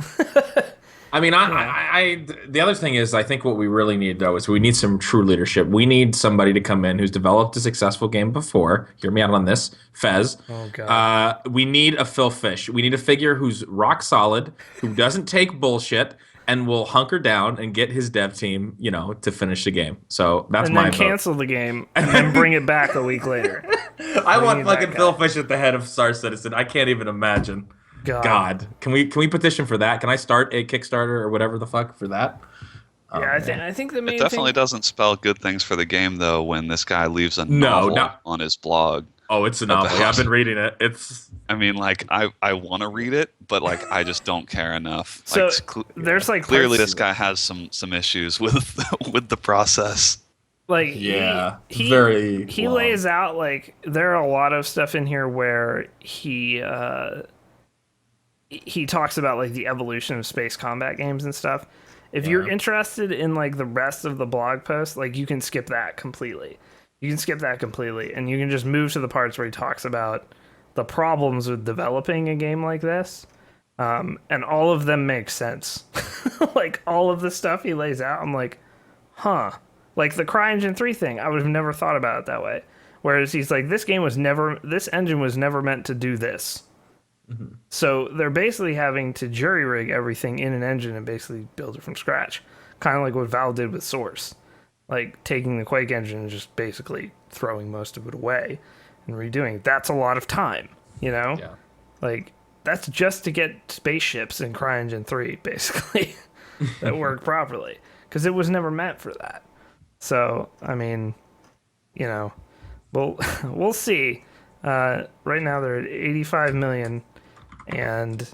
I mean, the other thing is, I think what we really need though is we need some true leadership. We need somebody to come in who's developed a successful game before. Hear me out on this, Fez. Oh, God. We need a Phil Fish. We need a figure who's rock solid, who doesn't take bullshit, and will hunker down and get his dev team, to finish the game. So that's And my then vote. cancel the game and then bring it back a week later. I want need that fucking guy. Phil Fish at the head of Star Citizen. I can't even imagine. God, can we petition for that? Can I start a Kickstarter or whatever the fuck for that? Yeah, I think the main It definitely thing. doesn't spell good things for the game though when this guy leaves a No, novel not- on his blog. Oh, it's a novel. About- I've been reading it. It's I mean, like I want to read it, but like I just don't care enough. So Like, there's like clearly parts- this guy has some issues with with the process. like Yeah, he very he long. lays out like there are a lot of stuff in here where he talks about like the evolution of space combat games and stuff. If you're interested in like the rest of the blog post, like you can skip that completely. You can skip that completely, and you can just move to the parts where he talks about the problems with developing a game like this. And all of them make sense. Like all of the stuff he lays out, I'm like, huh. Like the CryEngine 3 thing, I would have never thought about it that way. Whereas he's like, this engine was never meant to do this. Mm-hmm. So they're basically having to jury rig everything in an engine and basically build it from scratch. Kind of like what Valve did with Source. Like taking the Quake engine and just basically throwing most of it away and redoing it. That's a lot of time, Yeah. Like, that's just to get spaceships in CryEngine 3, basically, that work properly. Because it was never meant for that. So, I mean, we'll see. Right now they're at 85 million, and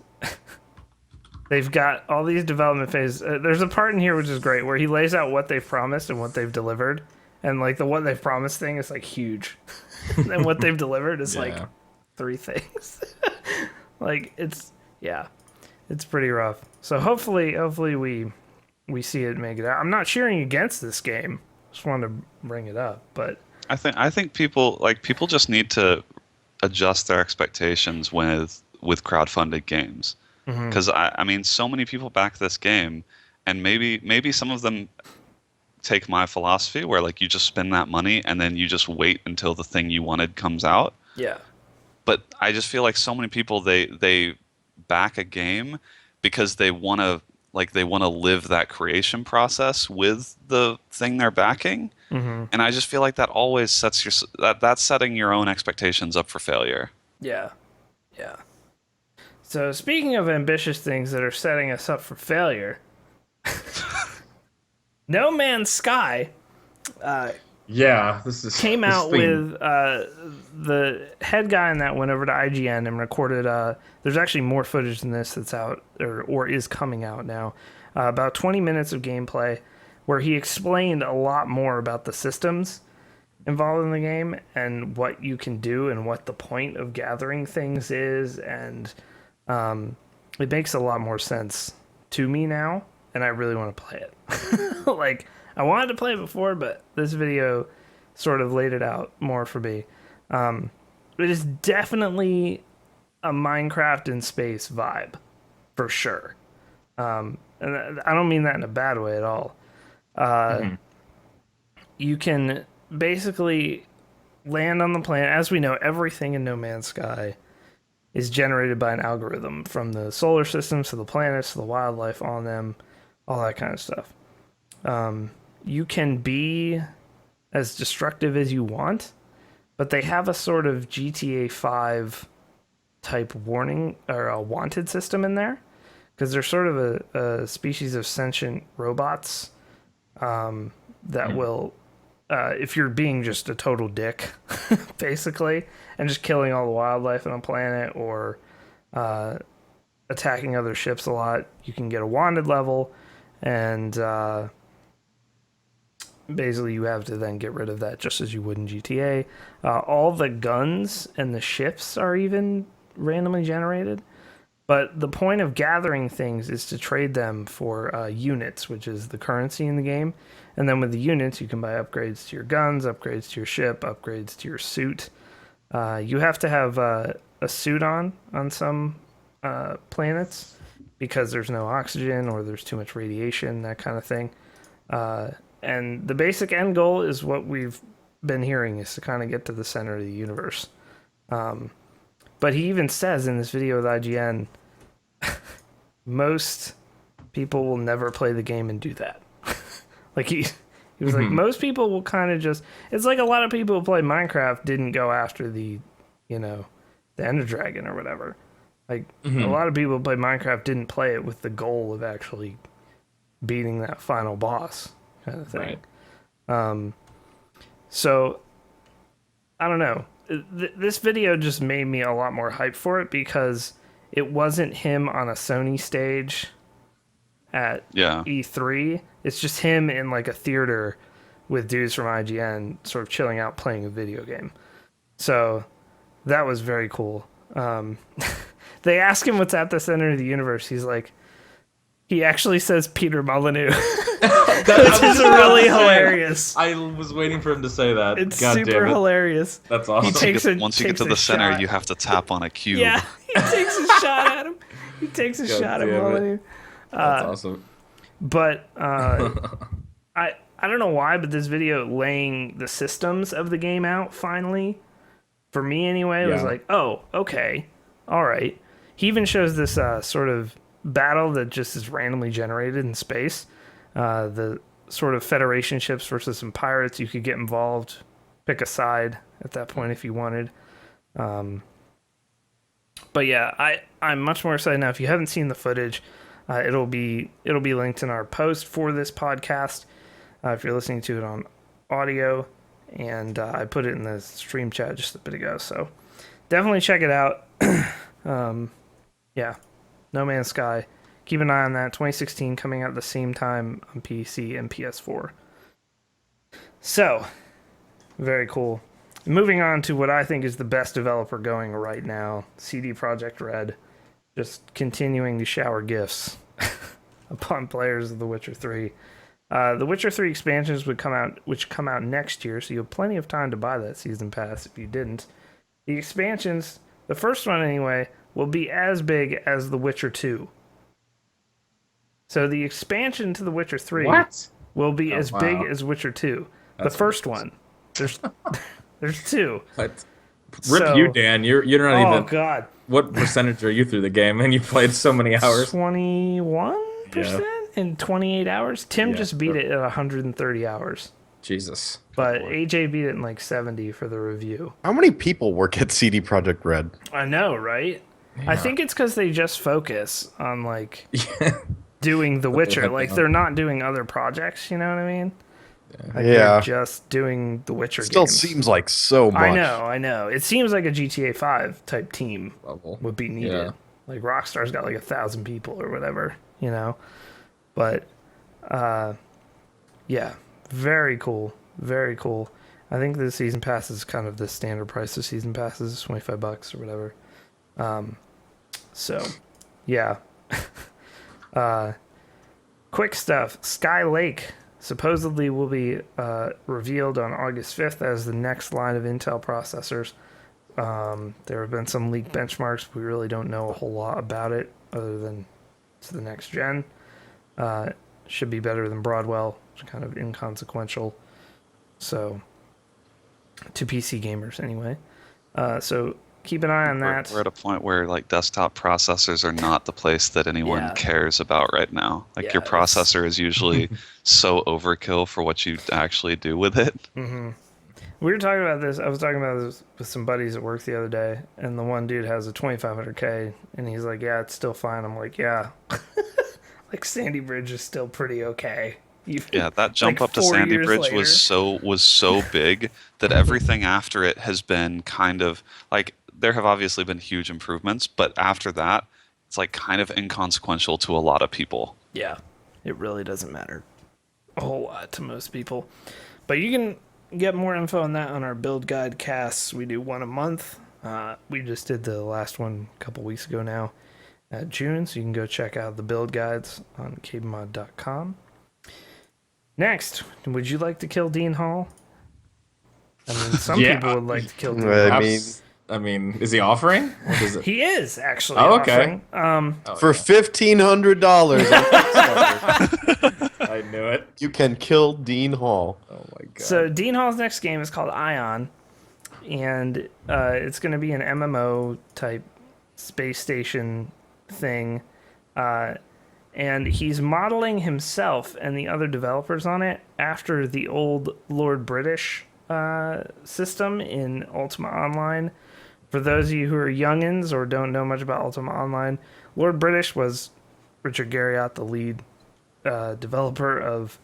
they've got all these development phases. There's a part in here which is great, where he lays out what they've promised and what they've delivered. And, like, the what they've promised thing is, like, huge. And what they've delivered is, like, 3 things. Like, it's pretty rough. So hopefully we see it make it out. I'm not cheering against this game. Just wanted to bring it up, but I think people just need to adjust their expectations with crowdfunded games. Because I mean, so many people back this game, and maybe some of them take my philosophy where like you just spend that money and then you just wait until the thing you wanted comes out. yeah. But I just feel like so many people they back a game because they want to live that creation process with the thing they're backing. And I just feel like that always sets that's setting your own expectations up for failure. Yeah. Yeah. So speaking of ambitious things that are setting us up for failure, No Man's Sky Yeah, this is came this out theme. with the head guy in that went over to IGN and recorded. There's actually more footage than this that's out or is coming out now. About 20 minutes of gameplay where he explained a lot more about the systems involved in the game and what you can do and what the point of gathering things is, and it makes a lot more sense to me now, and I really want to play it. Like, I wanted to play it before, but this video sort of laid it out more for me. It is definitely a Minecraft in space vibe, for sure. And I don't mean that in a bad way at all. You can basically land on the planet. As we know, everything in No Man's Sky is generated by an algorithm, from the solar systems to the planets to the wildlife on them, all that kind of stuff. You can be as destructive as you want, but they have a sort of GTA 5 type warning or a wanted system in there, because they're sort of a species of sentient robots that will, if you're being just a total dick, basically, and just killing all the wildlife on a planet or attacking other ships a lot, you can get a wanted level, and basically you have to then get rid of that just as you would in GTA. All the guns and the ships are even randomly generated. But the point of gathering things is to trade them for units, which is the currency in the game. And then with the units, you can buy upgrades to your guns, upgrades to your ship, upgrades to your suit. You have to have a suit on some planets because there's no oxygen or there's too much radiation, that kind of thing. And the basic end goal is what we've been hearing, is to kind of get to the center of the universe. But he even says in this video with IGN, most people will never play the game and do that. Like he was like, most people will kind of just, it's like a lot of people who play Minecraft didn't go after the Ender Dragon or whatever. Like a lot of people who play Minecraft didn't play it with the goal of actually beating that final boss kind of thing. Right. So I don't know. This video just made me a lot more hyped for it, because it wasn't him on a Sony stage at E3. It's just him in like a theater with dudes from IGN sort of chilling out playing a video game. So that was very cool. They ask him what's at the center of the universe. He's like, he actually says Peter Molyneux. Which is really hilarious. I was waiting for him to say that. It's God super damn it. hilarious. That's awesome. Once you get to the center, you have to tap on a cube. Yeah, he takes a shot at him. He takes a shot at Molyneux. That's awesome. But I don't know why, but this video laying the systems of the game out finally, for me anyway, was like, oh, okay, all right. He even shows this sort of battle that just is randomly generated in space. The sort of Federation ships versus some pirates. You could get involved, pick a side at that point if you wanted. But yeah, I'm much more excited now. If you haven't seen the footage, it'll be linked in our post for this podcast if you're listening to it on audio, and I put it in the stream chat just a bit ago. So definitely check it out. Yeah, No Man's Sky. Keep an eye on that. 2016 coming out at the same time on PC and PS4. So, very cool. Moving on to what I think is the best developer going right now, CD Projekt Red. Just continuing to shower gifts upon players of The Witcher 3. The Witcher 3 expansions which come out next year, so you have plenty of time to buy that season pass if you didn't. The expansions, the first one anyway, will be as big as The Witcher 2. So the expansion to The Witcher 3 will be as big as Witcher 2. That's the first one. There's two. Rip you, Dan. You're not even. Oh God. What percentage are you through the game? And you played so many hours. 21% in 28 hours. Tim just beat it at 130 hours. Jesus. But AJ beat it in like 70 for the review. How many people work at CD Projekt Red? I know, right? Yeah. I think it's because they just focus on like doing The Witcher. Like they're not doing other projects. You know what I mean? Like Yeah. they're just doing the Witcher Still games. seems like so much. I know. It seems like a GTA 5 type team Level. would be needed. Yeah. Like Rockstar's got like 1,000 people or whatever, you know. But yeah, very cool, very cool. I think the season pass is kind of the standard price of season passes, $25 or whatever. So yeah. Quick stuff. Sky Lake supposedly will be revealed on August 5th as the next line of Intel processors. There have been some leaked benchmarks. We really don't know a whole lot about it other than it's the next gen. Should be better than Broadwell. It's kind of inconsequential. So, to PC gamers anyway. So keep an eye on that. We're at a point where like desktop processors are not the place that anyone Yeah. cares about right now. Like Yeah, your it's- processor is usually so overkill for what you actually do with it. We were talking about this. I was talking about this with some buddies at work the other day, and the one dude has a 2500K, and he's like, "Yeah, it's still fine." I'm like, "Yeah, like Sandy Bridge is still pretty okay." Yeah, that jump Like up to 4 Sandy years Bridge later. was so big that everything after it has been kind of like there have obviously been huge improvements, but after that, it's like kind of inconsequential to a lot of people. Yeah, it really doesn't matter a whole lot to most people. But you can get more info on that on our build guide casts. We do one a month. We just did the last one a couple weeks ago now at June, so you can go check out the build guides on KBMOD.com. Next, would you like to kill Dean Hall? I mean, some Yeah. people would like to kill Dean I Hall. mean, I mean, is he offering? What is it? He is actually Oh, okay. offering. for $1,500 on Kickstarter, I knew it. you can kill Dean Hall. Oh my god. So Dean Hall's next game is called Ion, and it's going to be an MMO type space station thing, and he's modeling himself and the other developers on it after the old Lord British system in Ultima Online. For those of you who are youngins or don't know much about Ultima Online, Lord British was Richard Garriott, the lead developer of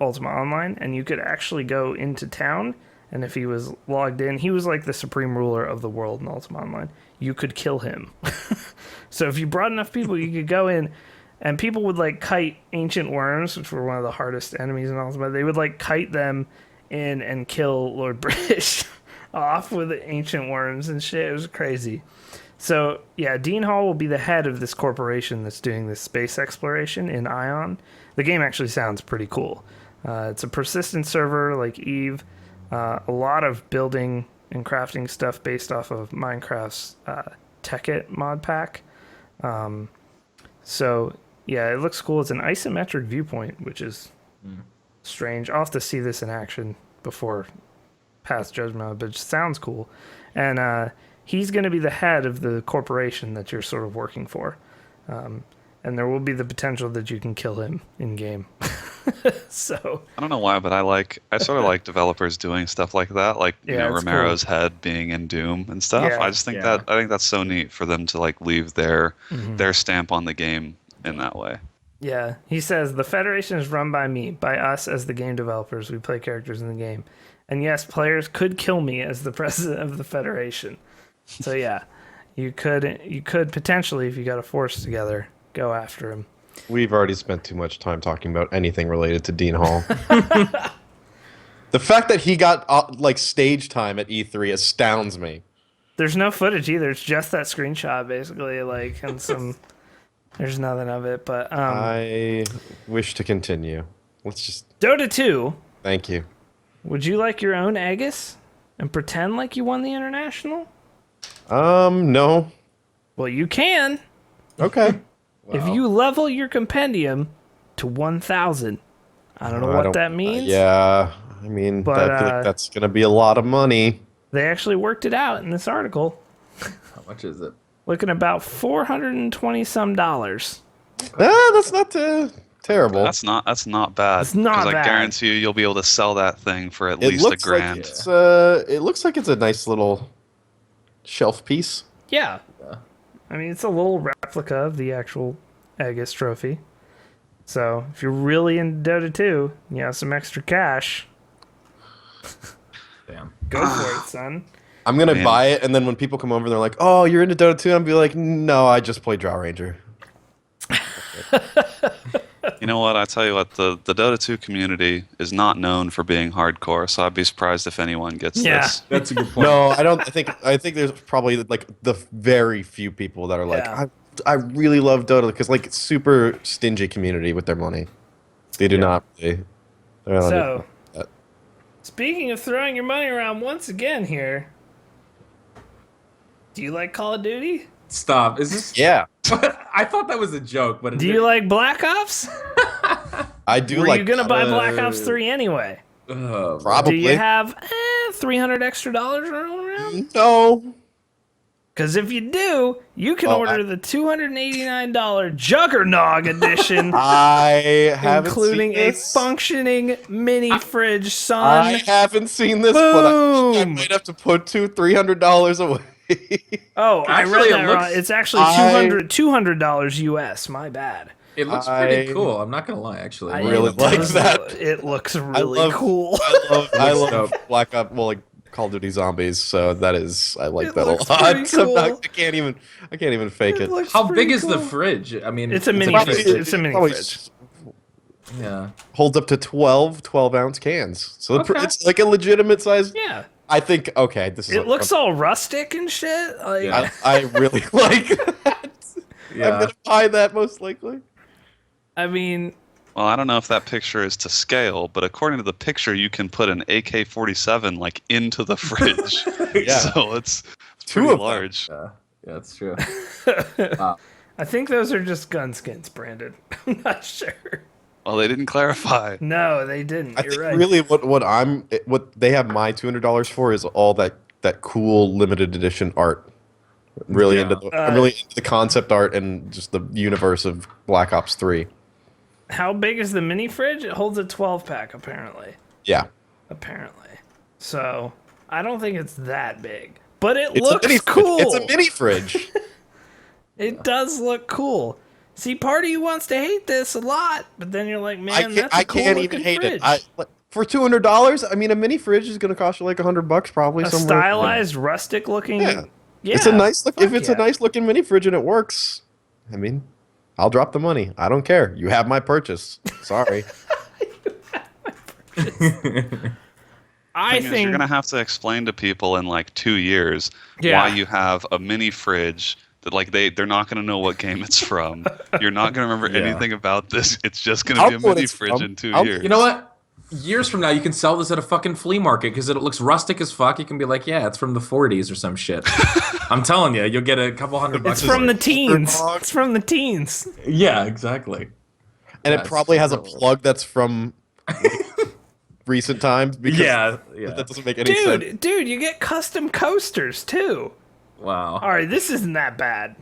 Ultima Online, and you could actually go into town, and if he was logged in, he was like the supreme ruler of the world in Ultima Online. You could kill him. So if you brought enough people, you could go in, and people would like kite ancient worms, which were one of the hardest enemies in Ultima. They would like kite them in and kill Lord British off with the ancient worms and shit. It was crazy. So yeah, Dean Hall will be the head of this corporation that's doing this space exploration in Ion. The game actually sounds pretty cool. It's a persistent server like Eve. A lot of building and crafting stuff based off of Minecraft's etiquette mod pack. So yeah, it looks cool. It's an isometric viewpoint, which is strange. I'll have to see this in action before pass judgment on it, but it just sounds cool. And he's going to be the head of the corporation that you're sort of working for. And there will be the potential that you can kill him in game. So I don't know why, but I sort of like developers doing stuff like that, like you Yeah, know it's Romero's head being in Doom and stuff. Yeah. I just think Yeah. I think that's so neat for them to like leave their stamp on the game in that way. yeah, he says the Federation is run by me, by us as the game developers. We play characters in the game, and yes, players could kill me as the president of the Federation. So yeah, you could potentially, if you got a force together, go after him. We've already spent too much time talking about anything related to Dean Hall. The fact that he got like stage time at E3 astounds me. There's no footage either. It's just that screenshot, basically, like, and some. There's nothing of it, but I wish to continue. Let's just Dota 2. thank you. Would you like your own Aegis and pretend like you won the international? No. Well, you can Okay. if you level your compendium to 1,000. I don't know what that means. Yeah, I mean, But, I feel like that's gonna be a lot of money. They actually worked it out in this article. How much is it? Looking about $420 some. That's not terrible. That's not bad. It's not 'Cause bad. I guarantee you'll be able to sell that thing for at It least looks like $1,000. it looks like it's a nice little shelf piece. Yeah. I mean, it's a little replica of the actual Aegis trophy. So if you're really into Dota 2, you have some extra cash, Damn. go for it, son. I'm gonna Man. buy it, and then when people come over, they're like, "Oh, you're into Dota 2?" I'll be like, "No, I just play Draw Ranger." You know what? I tell you what, the Dota 2 community is not known for being hardcore, so I'd be surprised if anyone gets Yeah. this. That's a good point. No, I don't. I think there's probably like the very few people that are like, Yeah. I really love Dota because like it's super stingy community with their money. They do not. They're not So, into that. speaking of throwing your money around once again here, do you like Call of Duty? Stop. Is this? Yeah, I thought that was a joke, but Do you like Black Ops? I do. Were like you gonna buy Black Ops 3 anyway? probably. Do you have $300 extra rolling around? No. Because if you do, you can Oh, order the $289 Juggernog edition, I haven't including seen a this. functioning mini fridge, I son. haven't seen this, but I Boom. might have to put $300 away. Oh, I Actually, read it that looks- wrong. It's actually $200 US. My bad. It looks pretty I- colike I'm not gonna lie, actually. I really It like does that. look- It looks really love- cool. I love dope. Black Ops. Well, like Call of Duty Zombies. So that is, I like It that a looks lot. pretty So I'm not- cool. I can't even fake it. looks How pretty big is the cool. fridge? I mean, It's a mini probably- fridge. It's a mini probably fridge. Yeah. holds up to 12-ounce cans. So Okay. it's like a legitimate size. Yeah. I think. Okay, this is. It looks all rustic and shit. Like, Yeah. I really like that. Yeah. I'm gonna buy that most likely. I mean, Well, I don't know if that picture is to scale, but according to the picture, you can put an AK-47 like into the fridge. Yeah. So it's Two pretty of them. large. Yeah, that's true. I think those are just gun skins, Brandon. I'm not sure. Well, they didn't clarify. No, they didn't. I You're think right. really what they have my $200 for is all that cool limited edition art. Really Yeah. I'm really into the concept art and just the universe of Black Ops 3. How big is the mini fridge? It holds a 12-pack, apparently. Yeah. Apparently. So, I don't think it's that big. But it It's a looks mini cool. It's a mini fridge. It does look cool. See, part of you wants to hate this a lot, but then you're like, man, that's a I cool can't looking even hate fridge. it. For $200, I mean, a mini fridge is going to cost you like $100 probably. A somewhere. stylized, rustic looking. Yeah. Yeah, It's a nice look. If fuck it's yeah. a nice looking mini fridge and it works, I mean, I'll drop the money. I don't care. You have my purchase. Sorry. I Thing is, think you're gonna have to explain to people in like 2 years Yeah. why you have a mini fridge that like they're not gonna know what game it's from. You're not gonna remember Yeah. anything about this. It's just gonna I'll be a know what mini it's fridge from. in 2 I'll- years. You know what? Years from now, you can sell this at a fucking flea market because it looks rustic as fuck. You can be like, yeah, it's from the 40s or some shit. I'm telling you, you'll get a couple $100. it's from the teens. dog. It's from the teens. Yeah, exactly. And it That's probably has a so- plug that's from recent times because Yeah, that yeah. doesn't make any sense. Dude, you get custom coasters too. Wow. All right, this isn't that bad.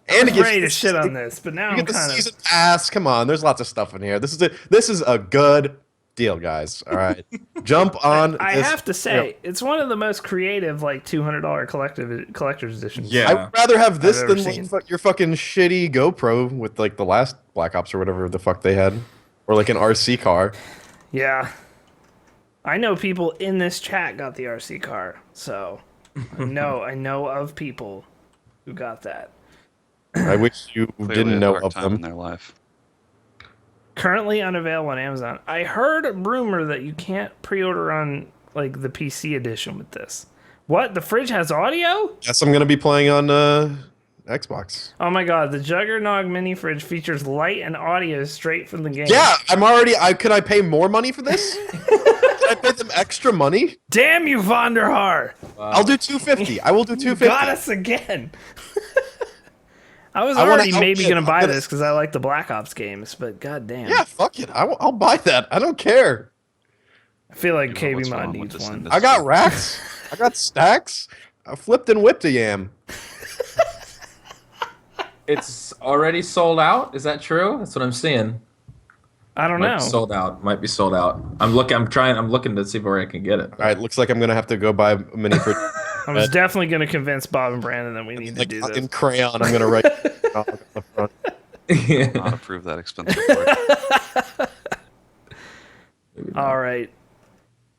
And I'm ready to shit on this, but now You I'm get the kind season of. pass. Come on, there's lots of stuff in here. This is a good deal, guys. All right, jump on. I this. have to say, it's one of the most creative, like $200 collector's editions. Yeah. I would rather have this I've ever than like, seen. your fucking shitty GoPro with like the last Black Ops or whatever the fuck they had, or like an RC car. Yeah. I know people in this chat got the RC car, so I know of people who got that. I wish you Clearly didn't a know dark of time in them. their life. Currently unavailable on Amazon. I heard a rumor that you can't pre-order on like the PC edition with this. What? The fridge has audio? Yes, I'm gonna be playing on Xbox. Oh my god, the Juggernog mini fridge features light and audio straight from the game. Yeah, I'm already. Could I pay more money for this? Could I pay them extra money? Damn you, Vonderhaar! I'll do $250. I will do You $250. got us again. I was I wanna already maybe outbid. gonna buy I'm gonna- this because I like the Black Ops games, but goddamn, Yeah, fuck it. I'll buy that. I don't care. I feel like You know what's KB wrong Mod with needs this one. industry. I got racks. I got stacks. I flipped and whipped a yam. It's already sold out. Is that true? That's what I'm seeing. I don't Might know. be sold out. Might be sold out. I'm looking to see where I can get it. All right, looks like I'm gonna have to go buy a mini fridge. I was definitely gonna convince Bob and Brandon that we need to Like do in this. crayon, I'm gonna write on the front. Yeah. Not approve that expensive part. All right.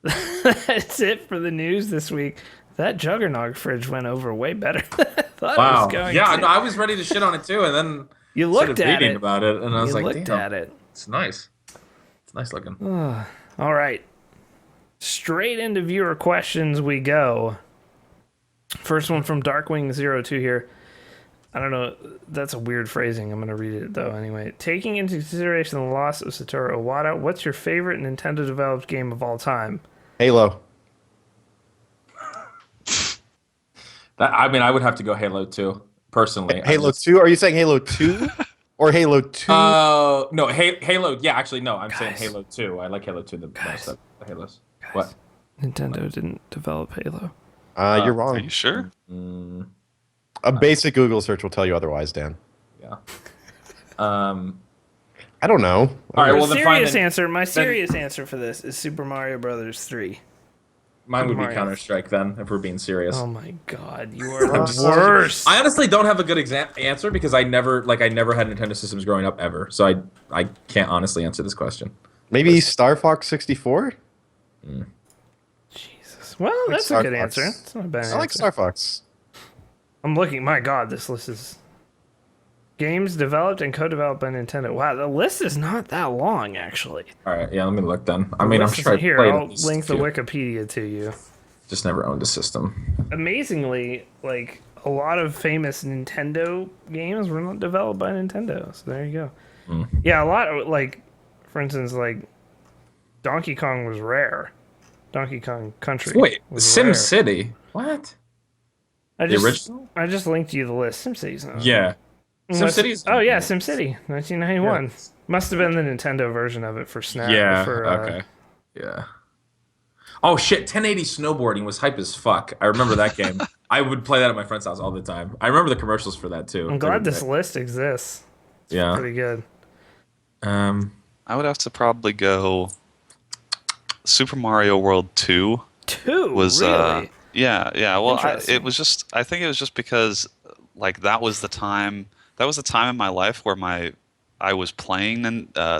That's it for the news this week. That Juggernog fridge went over way better than I thought it Wow. was going Yeah, to. no, I was ready to shit on it too, and then You started looked at reading it. about it, and I was You like, looked damn, at it. it's nice. It's nice looking. All right. Straight into viewer questions we go. First one from Darkwing02 here. I don't know. That's a weird phrasing. I'm going to read it, though, anyway. Taking into consideration the loss of Satoru Iwata, what's your favorite Nintendo-developed game of all time? Halo. I mean, I would have to go Halo 2, personally. Halo 2? Are you saying Halo 2 or Halo 2? No, Halo. Yeah, actually, no. I'm saying Guys. Halo 2. I like Halo 2 the most of the Halos. What? Nintendo didn't develop Halo. You're Are wrong. you sure? A basic Google search will tell you otherwise, Dan. Yeah. I don't know. All right. My Well, then fine. serious answer. My serious answer for this is Super Mario Brothers 3. Mine would be Mario. Counter-Strike then, if we're being serious. Oh my god, you are I'm the just- worst. I honestly don't have a good answer because I never had Nintendo systems growing up ever, so I can't honestly answer this question. Maybe Star Fox 64? Jesus. Well, that's Star a good Fox. answer. It's not a bad I like answer. Star Fox. I'm looking. My god, this list is games developed and co-developed by Nintendo. Wow, the list is not that long, actually. All right, yeah, let me look then. I mean, I'm List sure I isn't here. played I'll at least link the a few. Wikipedia to you. Just never owned a system. Amazingly, like a lot of famous Nintendo games were not developed by Nintendo. So there you go. Yeah, a lot of like, for instance, like Donkey Kong was rare. Donkey Kong Country. Wait, was Sim rare. City? What? I The just, original? I just linked you the list. SimCity's not. Yeah. Unless- SimCity's. Oh yeah, SimCity, 1991. Yeah. Must have been the Nintendo version of it for Snap. Yeah. For, Okay. Yeah. Oh shit! 1080 snowboarding was hype as fuck. I remember that game. I would play that at my friend's house all the time. I remember the commercials for that too. I'm glad this list exists. It's Yeah. pretty good. I would have to probably go Super Mario World 2 Two was really. yeah. Well, Interesting. it was just I think it was just because like that was the time in my life where I was playing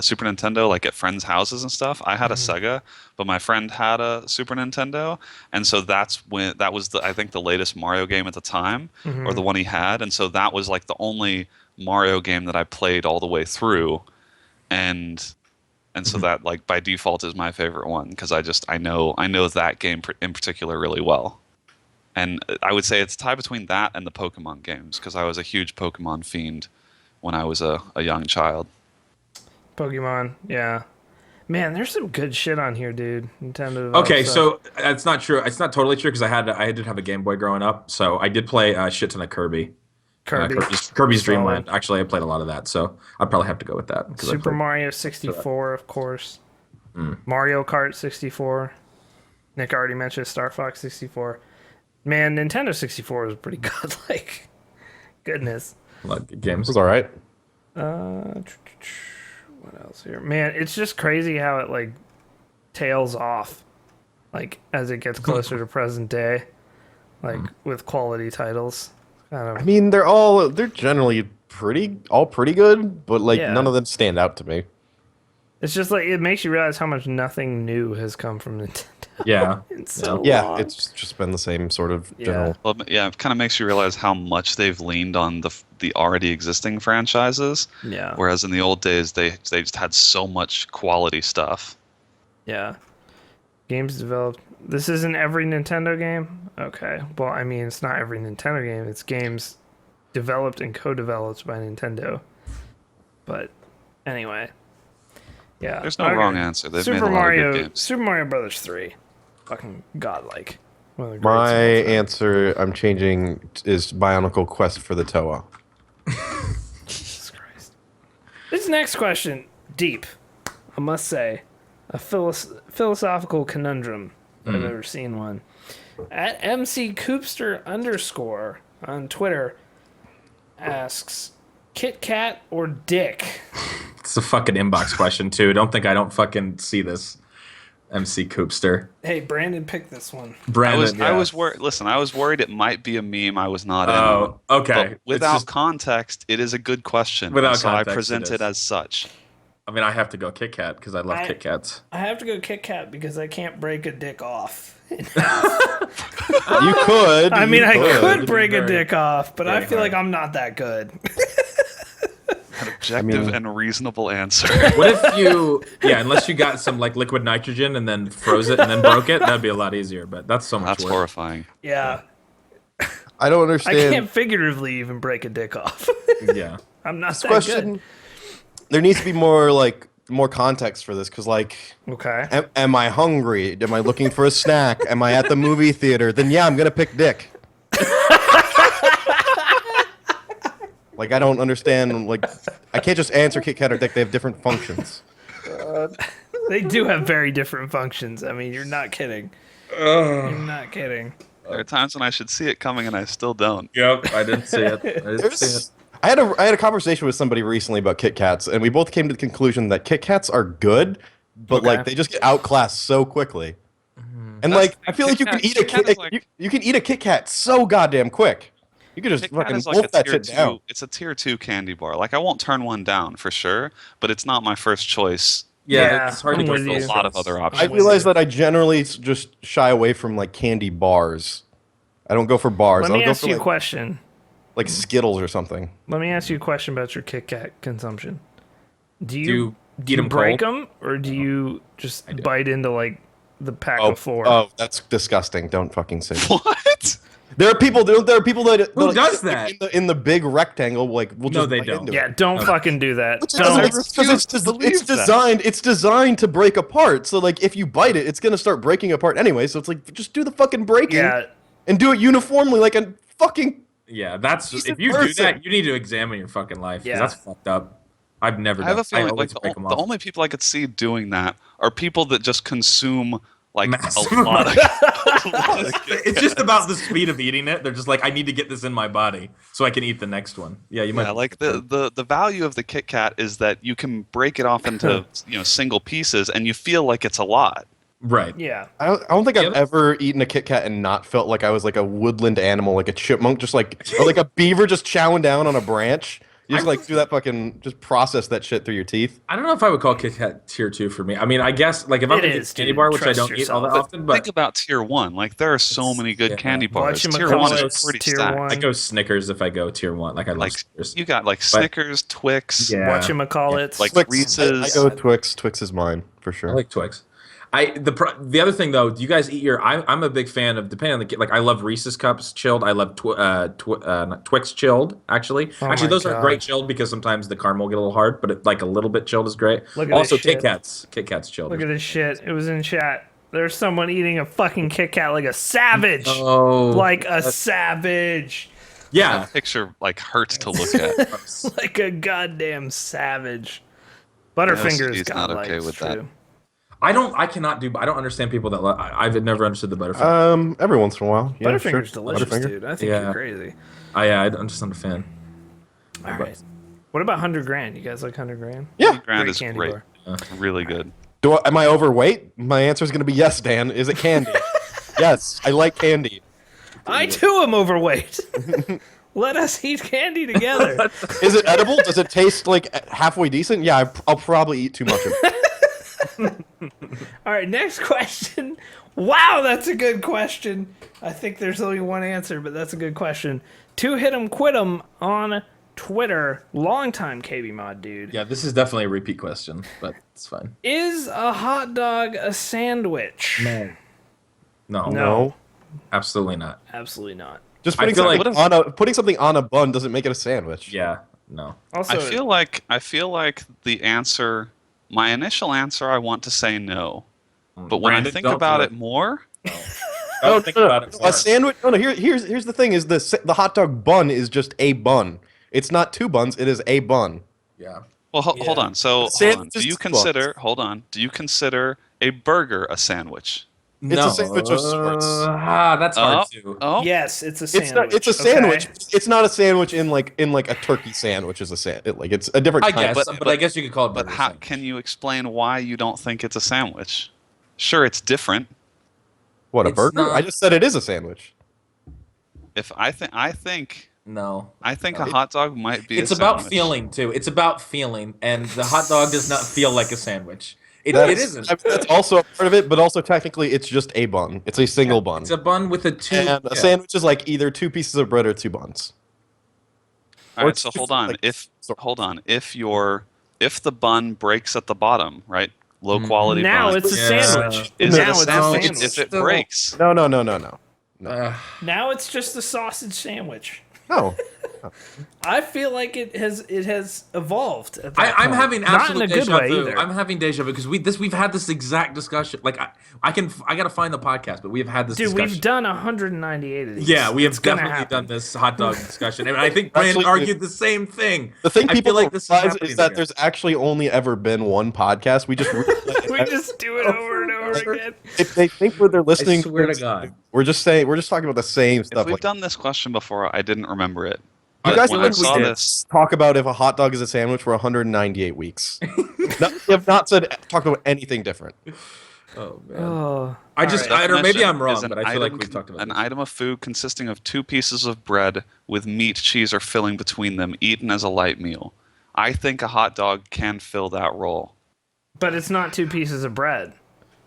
Super Nintendo like at friends' houses and stuff. I had a Sega, but my friend had a Super Nintendo, and so that was I think the latest Mario game at the time, or the one he had, and so that was like the only Mario game that I played all the way through, and so that like by default is my favorite one because I know that game in particular really well. And I would say it's a tie between that and the Pokemon games because I was a huge Pokemon fiend when I was a young child. Pokemon, yeah. Man, there's some good shit on here, dude. Nintendo. Okay, stuff. so that's not true. It's not totally true because I did have a Game Boy growing up, so I did play a shit ton of Kirby. Kirby's Dream Solid. Land. Actually, I played a lot of that, so I'd probably have to go with that. 'cause I Super played- Mario 64, of course. Mario Kart 64. Nick already mentioned Star Fox 64. Man, Nintendo 64 was pretty good. Like, goodness. like It games. was all right. What else here? Man, it's just crazy how it like tails off, like as it gets closer to present day, like with quality titles. Kind I of. mean, they're generally pretty good, but like Yeah. none of them stand out to me. It's just like it makes you realize how much nothing new has come from Nintendo. Yeah. It's so Yeah, long. it's just been the same sort of Yeah. general. Well, yeah, it kind of makes you realize how much they've leaned on the already existing franchises. Yeah. Whereas in the old days, they just had so much quality stuff. Yeah. Games developed. This isn't every Nintendo game? Okay. Well, I mean, it's not every Nintendo game. It's games developed and co-developed by Nintendo. But anyway. Yeah. There's no Okay. wrong answer. They've Super made a lot Mario, of good games. Super Mario Brothers 3. Fucking godlike. One of the My greats of all time. answer I'm changing is Bionicle Quest for the Toa. Jesus Christ. This next question, deep, I must say. A philosophical conundrum that I've ever seen one. At MC Coopster _ on Twitter asks, Kit Kat or Dick? It's a fucking inbox question too. Don't think I don't fucking see this. MC Coopster. Hey, Brandon picked this one. Brandon, I was worried. Listen, I was worried it might be a meme I was not in on. Oh, okay. But without context, it is a good question. Without so I context, present it it is. as such. I mean, I have to go Kit Kat because I love Kit Kats. I have to go Kit Kat because I can't break a dick off. You could. I mean, I could It'd be break a very- dick off, but I very feel hard. like I'm not that good. An objective and reasonable answer. What if you, unless you got some like liquid nitrogen and then froze it and then broke it, that'd be a lot easier. But that's so much That's work. horrifying. Yeah. I don't I understand. can't figuratively even break a dick off. Yeah. I'm not This that question. There needs to be more context for this, because like, good. Okay. am I hungry? Am I looking for a snack? Am I at the movie theater? Then yeah, I'm gonna pick dick. Like, I don't understand. Like, I can't just answer Kit Kat or dick. They have different functions. They do have very different functions. I mean, you're not kidding. You're not kidding. There are times when I should see it coming and I still don't. Yep. I didn't see it. I didn't see it. I had a conversation with somebody recently about Kit Kats, and we both came to the conclusion that Kit Kats are good, but like they just get outclassed so quickly. And like, I feel like you can eat a you can eat a Kit Kat so goddamn quick. You could just Kit Kat fucking is like wolf a that tier shit down. 2. It's a tier 2 candy bar. Like I won't turn one down for sure, but it's not my first choice. Yeah, it's hard to I'm go with full you. A lot of strength. other I options. realize that I generally just shy away from like candy bars. I don't go for bars. Let I'll me go ask for you a like, question. like Skittles or something. Let me ask you a question about your Kit Kat consumption. Do Do you you eat them break cold? them, or do you just bite into like the pack Oh, of 4? oh, that's disgusting. Don't fucking say that. What? There are people that Who like, does that? in the big rectangle, like we'll No, just they bite don't. into Yeah, it. don't fucking do that. Because Don't. it's designed to break apart. So like if you bite it, it's gonna start breaking apart anyway. So it's like just do the fucking breaking Yeah, and do it uniformly like a fucking. Yeah, that's Decent if you do person. that, you need to examine your fucking life. 'Cause Yeah. that's fucked up. I've never I done. have a feeling always like break 'em the off. only people I could see doing that are people that just consume like Massive a lot of. It's just about the speed of eating it. They're just like, I need to get this in my body so I can eat the next one. Yeah, you might. Yeah, like the value of the Kit Kat is that you can break it off into single pieces and you feel like it's a lot. right. yeah. I don't think I've Yep. ever eaten a Kit Kat and not felt like I was like a woodland animal, like a chipmunk, just like or like a beaver just chowing down on a branch. You just like do that fucking just process that shit through your teeth. I don't know if I would call Kit Kat tier 2 for me. I mean, I guess like if I'm It gonna is, get candy dude. bar, which I Trust don't eat all that yourself. often, but Think about tier 1. Like there are so many good yeah. candy bars. Tier Whatchamacallit, 1 is pretty tier stacked. 1. I go Snickers if I go tier 1. Like I love Like Snickers. you got like Snickers, Twix. Yeah. Whatchamacallits. Like Twix, Reese's. I go with Twix. Twix is mine for sure. I like Twix. The other thing though, do you guys eat your? I'm a big fan of depending on the like I love Reese's cups chilled. I love not Twix chilled actually. Oh Actually, my those are great God. chilled because sometimes the caramel get a little hard, but like a little bit chilled is great. Look at Also, this shit. Kit Kats chilled. Look at this shit. It was in chat. There's someone eating a fucking Kit Kat like a savage. Oh, Like a savage. yeah. That picture like hurts to look at. Like a goddamn savage. Butterfingers he's got not okay likes, with that. too. I don't understand people that I've never understood the Butterfinger. Every once in a while. Yeah, Butterfinger's sure. delicious, Butterfinger. dude. I think Yeah. you're crazy. I'm just not a fan. All right. What about 100 grand? You guys like 100 grand? Yeah. Grand Great is candy great. bar. Really good. Am I overweight? My answer is going to be yes, Dan. Is it candy? Yes, I like candy. I too am overweight. Let us eat candy together. Is it edible? Does it taste like halfway decent? Yeah, I'll probably eat too much of it. All right, next question. Wow, that's a good question. I think there's only one answer, but that's a good question. To hit 'em quit 'em on Twitter, longtime KBMOD dude. Yeah, this is definitely a repeat question, but it's fine. Is a hot dog a sandwich? No, No. absolutely not. Absolutely not. Just I putting feel something, like- putting something on a bun doesn't make it a sandwich. Yeah, no. Also, I feel like the answer, my initial answer, I want to say no. But when Brandon, I think don't about do it more, Don't think about it. A sandwich. No, no. Here's the thing: is the hot dog bun is just a bun. It's not two buns. It is a bun. Yeah. well, hold on. So, Sandwich is do you two buns. consider? Hold on. Do you consider a burger a sandwich? It's a sandwich of sorts. That's hard to. Oh, yes, it's a It's sandwich. not. It's a okay? sandwich. It's not a sandwich in like a turkey sandwich is a sandwich. Like it's a different. I kind. guess, but- but I guess you could call it. But burger how sandwich. can you explain why you don't think it's a sandwich? Sure, it's different. What, a It's burger? not- I just said it is a sandwich. If I think No. a hot dog might be. It's a about sandwich. feeling too. It's about feeling, and the hot dog does not feel like a sandwich. It isn't. That's also a part of it, but also technically it's just a bun. It's a single bun. It's a bun with a two. And a sandwich is like either 2 pieces of bread or 2 buns. All Or right, it's so just hold on. like- If the bun breaks at the bottom, right? Low quality Now bun. it's a Yeah. sandwich. Is Now it a it's sandwich a sandwich. if it breaks? No. Now it's just a sausage sandwich. No. I feel like it has evolved. At that I'm point. having not in absolute a good deja way vu. either. I'm having deja vu because we've had this exact discussion. Like I gotta find the podcast, but we have had this Dude, discussion. we've done 198 of these. Yeah, we have It's gonna definitely happen. done this hot dog discussion, and I think Brandon Actually, argued the same thing. The thing I people feel like don't this realize happening is that again. there's actually only ever been one podcast. We just We just do it over and over again. if they think where they're listening. swear to God. We're just talking about the same If stuff. we've Like, done this question before, I didn't remember it. you But guys when feel I like we saw did. this, talk about if a hot dog is a sandwich for 198 weeks. No, we have not talked about anything different. Oh man, Oh, I just all I don't. Maybe definition I'm wrong, is an but I feel like item we've talked about an this. item of food consisting of 2 pieces of bread with meat, cheese, or filling between them, eaten as a light meal. I think a hot dog can fill that role. but it's not 2 pieces of bread.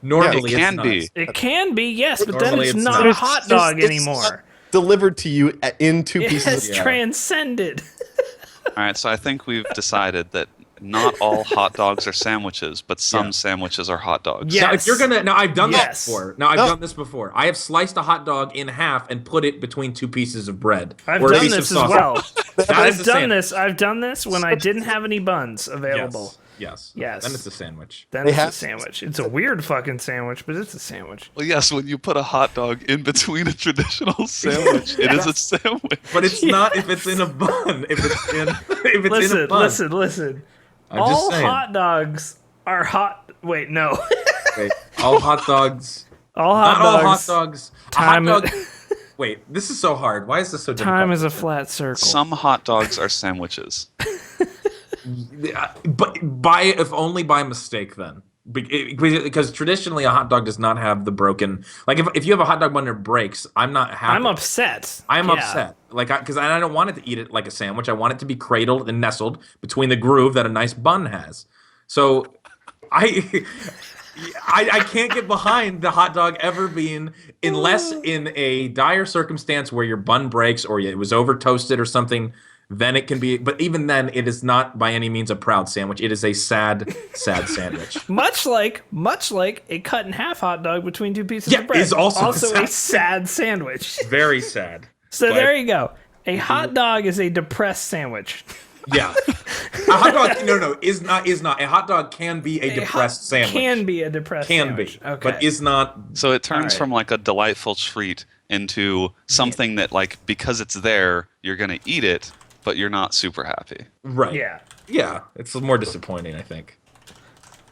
Normally It can it's not. be. It can be, yes, but then Normally it's it's not not. a hot dog It's anymore. Delivered to you in 2 It pieces. has Of, Yeah. transcended. All right, so I think we've decided that not all hot dogs are sandwiches, but some Yeah. sandwiches are hot dogs. Yeah. Now, if you're gonna, now I've done Yes. this before. Now I've No. done this before. I have sliced a hot dog in half and put it between 2 pieces of bread. I've or a done piece this of as sausage. well. That is I've a done sandwich. this. I've done this when I didn't have any buns available. Yes. Yes. Then it's a sandwich. Then They it's a have- sandwich. It's a weird fucking sandwich, but it's a sandwich. Well, yes, when you put a hot dog in between a traditional sandwich, it is a sandwich. But it's not if it's in a bun. If it's in if it's in a Listen, bun. listen. I'm just All saying. hot dogs are hot. Wait, no. Wait, all hot dogs. All hot Not all dogs. hot dogs. Time a hot dog. Wait, this is so hard. Why is this so difficult? Time is a flat circle. Some hot dogs are sandwiches. But if only by mistake then. Because traditionally a hot dog does not have the broken, like if you have a hot dog bun that breaks, I'm not happy. I'm upset. I'm Yeah. upset. Like because I don't want it to eat it like a sandwich. I want it to be cradled and nestled between the groove that a nice bun has. So I can't get behind the hot dog ever being, unless in a dire circumstance where your bun breaks or it was over toasted or something, then it can be. But even then, it is not by any means a proud sandwich. It is a sad, sad sandwich. Much like a cut in half hot dog between 2 pieces Yeah, of bread. is also a sad. sad sandwich. Very sad. So But- there you go. A hot dog is a depressed sandwich. Yeah, a hot dog. No, is not. A hot dog can be a depressed sandwich. Can be a depressed Can sandwich. be, Okay. but is not. So it turns Alright. from like a delightful treat into something that, like, because it's there, you're going to eat it, but you're not super happy. Right. Yeah. Yeah, it's more disappointing, I think.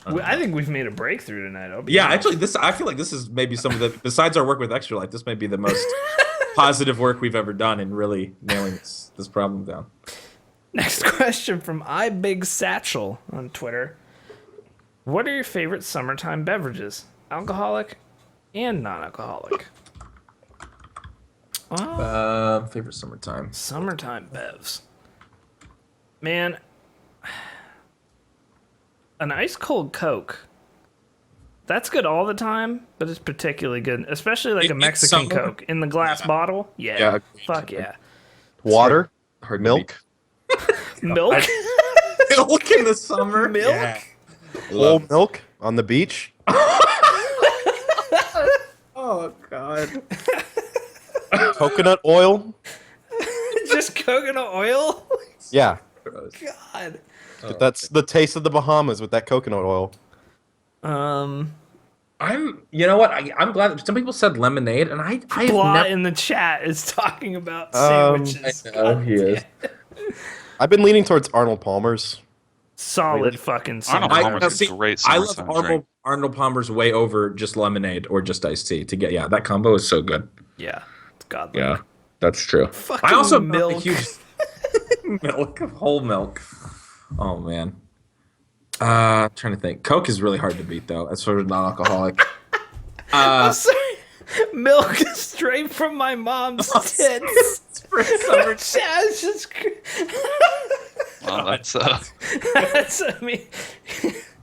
I think we've made a breakthrough tonight. I'll be Yeah, honest. actually, I feel like this is maybe some of the, besides our work with Extra Life, this may be the most positive work we've ever done in really nailing this problem down. Next question from iBigSatchel on Twitter. What are your favorite summertime beverages? Alcoholic and non-alcoholic. Favorite summertime. Summertime bevs. Man, an ice cold Coke. That's good all the time, but it's particularly good, especially like a In Mexican summer? Coke in the glass bottle. Yeah. Yeah. Fuck yeah. Water, Hard to milk, Milk. Milk in the summer. Milk? Yeah. whole milk on the beach. Oh God. Coconut oil. Just coconut oil? Yeah, Gross. God. that's the taste of the Bahamas with that coconut oil. You know what? I'm glad that some people said lemonade, and I've Blah never. in the chat is talking about Um, sandwiches. He is. I've been leaning towards Arnold Palmer's. Solid fucking Arnold summer. Palmer's now a great I love summertime drink. Arnold Palmer's way over just lemonade or just iced tea. That combo is so good. Yeah. It's godlike. Yeah, that's true. Fucking I also milk. milk. Huge milk, whole milk. Oh man. Trying to think. Coke is really hard to beat though, as sort of non-alcoholic. I'm sorry. Milk straight from my mom's tits. Spring summer. Yeah, it's just. Well, that's That's, I mean,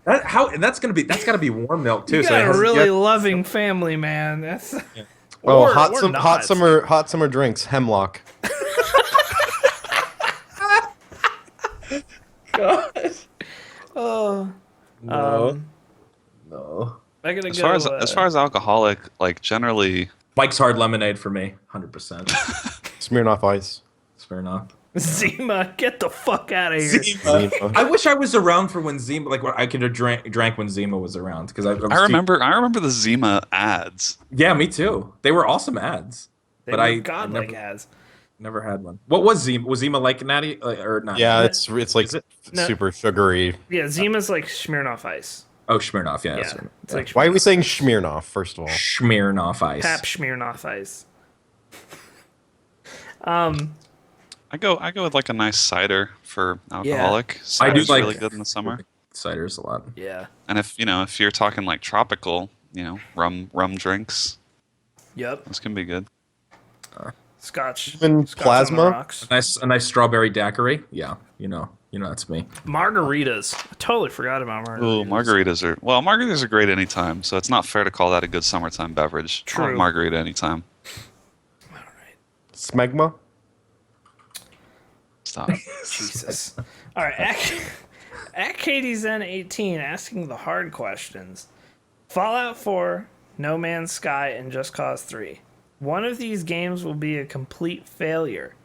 That's gotta be warm milk too. you So got it a has, really loving family, man. That's. Oh, Or- hot or not. hot summer drinks, hemlock. Oh. no. I gotta as go. far as alcoholic, like generally. Mike's Hard Lemonade for me, 100%. Smirnoff Ice. Fair enough. Zima, get the fuck out of here. Zima. I wish I was around for when Zima, like when I could have drank when Zima was around, because I I remember the Zima ads. Yeah, me too. They were awesome ads, They but were I godlike ads. never had one. What was Zima? Was Zima like Natty or not? Yeah, it's like Is it? No. super sugary. Yeah, Zima's like Smirnoff Ice. Oh, Smirnoff. Yeah. Yeah, it's like Why are we saying Smirnoff, first of all? Smirnoff Ice? Pap Smirnoff Ice. I go with like a nice cider for alcoholic. I do Cider's like really good in the summer. Ciders a lot. Yeah. And if you're talking like tropical, rum drinks, Yep. those can be good. Scotch. Even Scotch plasma? on the rocks. A nice strawberry daiquiri. Yeah, you know that's me. Margaritas. I totally forgot about margaritas. Ooh, margaritas are great anytime. So it's not fair to call that a good summertime beverage. True. I'll have margarita anytime. All right. Smegma? Stop. Jesus. All right. At KDZen18 asking the hard questions. Fallout 4, No Man's Sky, and Just Cause 3. One of these games will be a complete failure.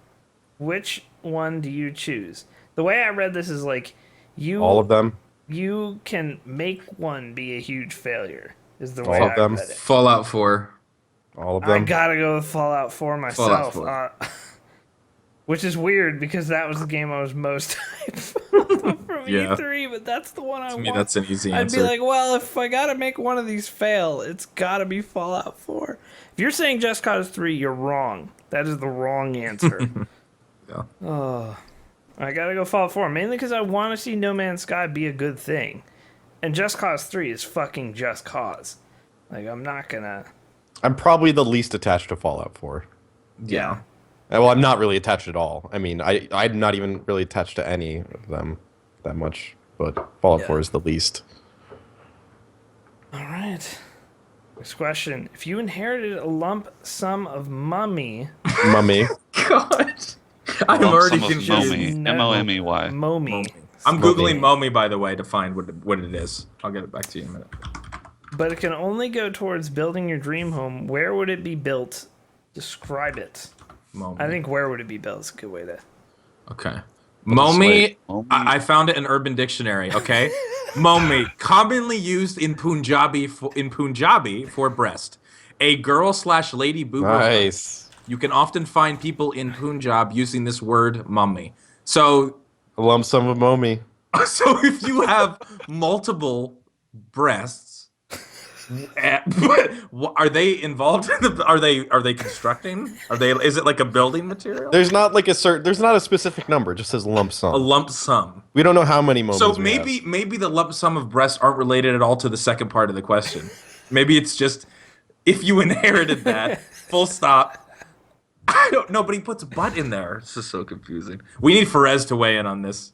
Which one do you choose? The way I read this is like All of them? You can make one be a huge failure. Is the All way of I them? read it. Fallout 4. All of I them? gotta go with Fallout 4 myself. Fallout 4. Which is weird because that was the game I was most hyped from Yeah. E3, but that's the one I To want. me, that's an easy I'd answer. be like, well, if I gotta make one of these fail, it's gotta be Fallout 4. If you're saying Just Cause 3, you're wrong. That is the wrong answer. Yeah. Oh, I gotta go Fallout 4, mainly because I want to see No Man's Sky be a good thing. And Just Cause 3 is fucking Just Cause. Like, I'm not gonna... I'm probably the least attached to Fallout 4. Yeah. Well, I'm not really attached at all. I mean, I'm not even really attached to any of them that much, but Fallout Yeah. 4 is the least. All right. Next question. If you inherited a lump sum of mummy... Mummy. God. I'm Lump already sum of confused. Momi. No. M-O-M-E-Y. Mommy. I'm Momi. Googling Momi, by the way, to find what it is. I'll get it back to you in a minute. But it can only go towards building your dream home. Where would it be built? Describe it. Momi. I think where would it be built is a good way to... Okay. Momi, Momi. I found it in Urban Dictionary, okay? Momi, commonly used in Punjabi for breast. A girl/lady boob. Nice. You can often find people in Punjab using this word mummy. So A lump sum of Momi. if you have multiple breasts, are they involved in the are they constructing? Is it like a building material? There's not like there's not a specific number, it just says lump A sum. lump sum. We don't know how many Momis So we have. maybe the lump sum of breasts aren't related at all to the second part of the question. Maybe it's just if you inherited that, full stop. I don't know, but he puts butt in there. It's just so confusing. We need Perez to weigh in on this.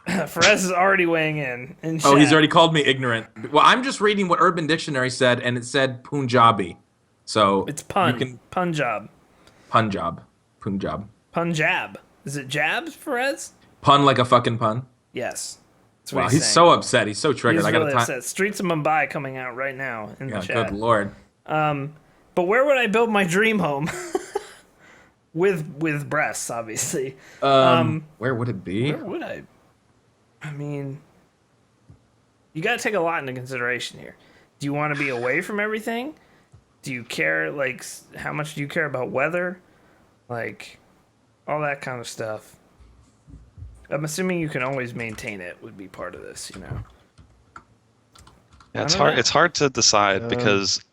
Perez is already weighing in. Oh, he's chat. already called me ignorant. Well, I'm just reading what Urban Dictionary said, and it said Punjabi. So It's pun. You can Punjab. Punjab. Punjab. Is it jabs, Perez? Pun like a fucking pun. Yes. That's what Wow, he's saying. so upset. He's so triggered. He's I got really to time. upset. Streets of Mumbai coming out right now in Yeah, the chat. good lord. But where would I build my dream home? with breasts, obviously. Where would it be? Where would I? I mean, you got to take a lot into consideration here. Do you want to be away from everything? Do you care, like, how much do you care about weather? Like, all that kind of stuff. I'm assuming you can always maintain it would be part of this, you know? Yeah, it's I don't hard. know. It's hard to decide because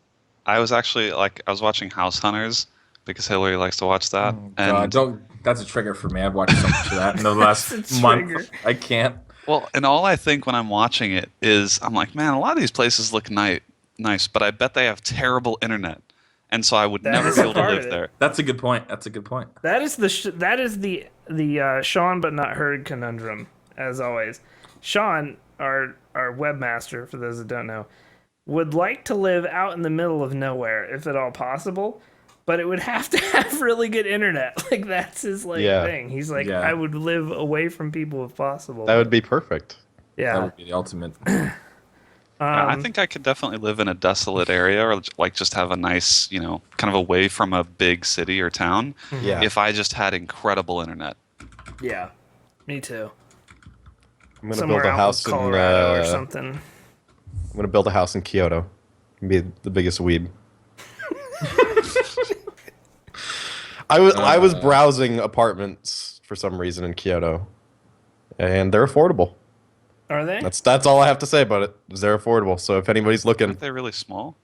I was actually I was watching House Hunters because Hillary likes to watch that, and That's a trigger for me. I've watched so much of that in the last It's a month. trigger. I can't. well, and all I think when I'm watching it is I'm like, man, a lot of these places look nice, but I bet they have terrible internet, and so I would That never is be a able to part live of it. there. That's a good point. That's a good point. That is the Sean but not heard conundrum, as always. Sean, our webmaster, for those that don't know, would like to live out in the middle of nowhere if at all possible, but it would have to have really good internet. Like that's his Yeah. thing. He's like, Yeah. I would live away from people if possible. That would be perfect. That yeah. would be the ultimate. I think I could definitely live in a desolate area, or like just have a nice, kind of away from a big city or town. Yeah. If I just had incredible internet. Yeah. Me too. I'm gonna Somewhere build a out house in in. Colorado or I'm something. gonna build a house in Kyoto. And be the biggest weeb. I was browsing apartments for some reason in Kyoto, and they're affordable. Are they? That's all I have to say about it. Is they're affordable. So if anybody's looking, Aren't they really small?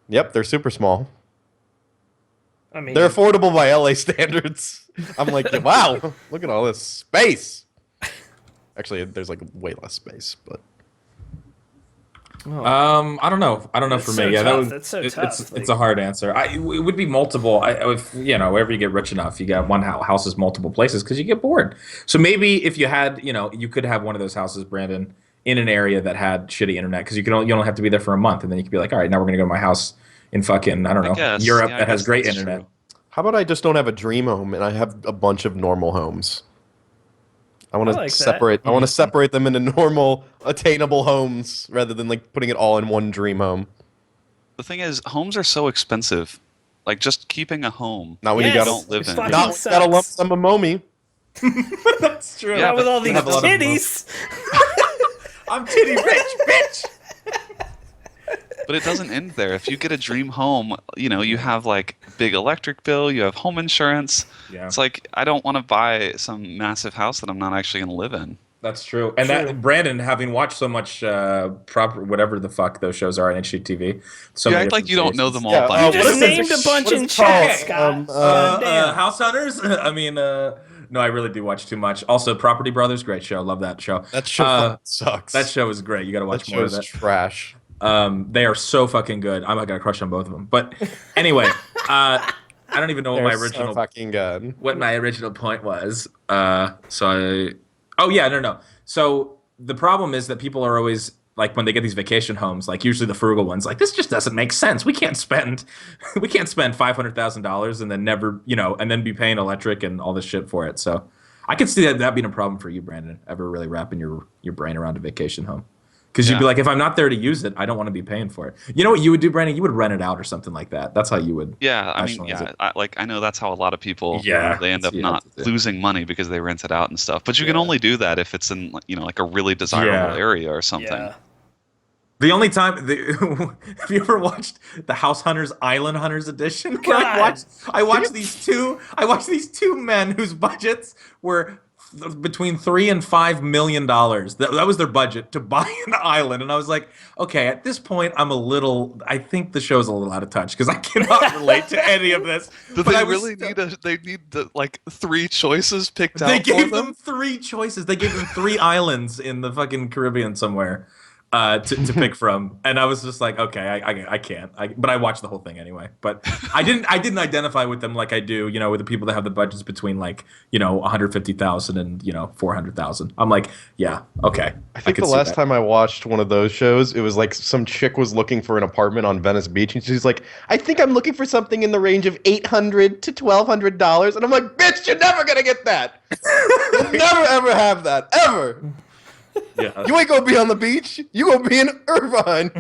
yep, they're super small. I mean, They're affordable by LA standards. I'm like, wow, look at all this space. Actually, there's like way less space, but I don't know. I don't know That's for so me. Yeah, tough. that was. That's so It's tough. it's a hard answer. It would be multiple. If wherever you get rich enough, you got one houses multiple places because you get bored. So maybe if you had, you could have one of those houses, Brandon, in an area that had shitty internet because you only have to be there for a month, and then you could be like, all right, now we're gonna go to my house in fucking I don't know guess. Europe Yeah, I that has guess great that's internet. true. how about I just don't have a dream home and I have a bunch of normal homes? I want I to like that. separate. I want to separate them into normal, attainable homes rather than like putting it all in one dream home. The thing is, homes are so expensive. Like just keeping a home. Not when Yes, you got don't live it in. fucking not when you got a lump sucks. sum of mommy. That's true. Yeah, Not with but all these have a lot of titties. I'm titty rich, bitch. But it doesn't end there. If you get a dream home, you have like big electric bill, you have home insurance. Yeah. It's like I don't want to buy some massive house that I'm not actually going to live in. That's true. And True. that Brandon, having watched so much proper whatever the fuck those shows are on HGTV, so You many act like you don't know them all Yeah, by You what just is this? named a bunch What is in it called? chat, Scott. Um, Goddamn. House Hunters. I mean, no, I really do watch too much. Also, Property Brothers, great show. Love that show. That show fucking sucks. That show is great. You got to watch That more of show's that. trash. They are so fucking good. I got a crush on both of them. But anyway, I don't even know what They're my original so fucking good. point was. Oh yeah, no. So the problem is that people are always like when they get these vacation homes, like usually the frugal ones, like this just doesn't make sense. We can't spend $500,000 and then never, and then be paying electric and all this shit for it. So I could see that being a problem for you, Brandon. Ever really wrapping your brain around a vacation home? Because you'd be Yeah. like, if I'm not there to use it, I don't want to be paying for it. You know what you would do, Brandon? You would rent it out or something like that. That's how you would. Yeah, I mean, Nationalize yeah, I know that's how a lot of people, Yeah, they end up yeah, not that's it. losing money because they rent it out and stuff. But you can only do that if it's in, like a really desirable Yeah. area or something. Yeah. The only time have you ever watched the House Hunters Island Hunters edition? Where God. I watched these two men whose budgets were between $3 and $5 million. That was their budget to buy an island, and I was like, okay, at this point, I think the show's a little out of touch because I cannot relate to any of this. Do But they I was really still- need like 3 choices picked They out gave for them them? 3 choices. They gave them 3 islands in the fucking Caribbean somewhere to pick from, and I was just like, okay, I can't. But I watched the whole thing anyway. But I didn't identify with them like I do, with the people that have the budgets between like 150,000 and 400,000. I'm like, yeah, okay. I think could the see last that. time I watched one of those shows, it was like some chick was looking for an apartment on Venice Beach, and she's like, "I think I'm looking for something in the range of $800 to $1,200," and I'm like, "Bitch, you're never gonna get that. You'll never ever have that ever. Yeah. You ain't gonna be on the beach. You gonna be in Irvine."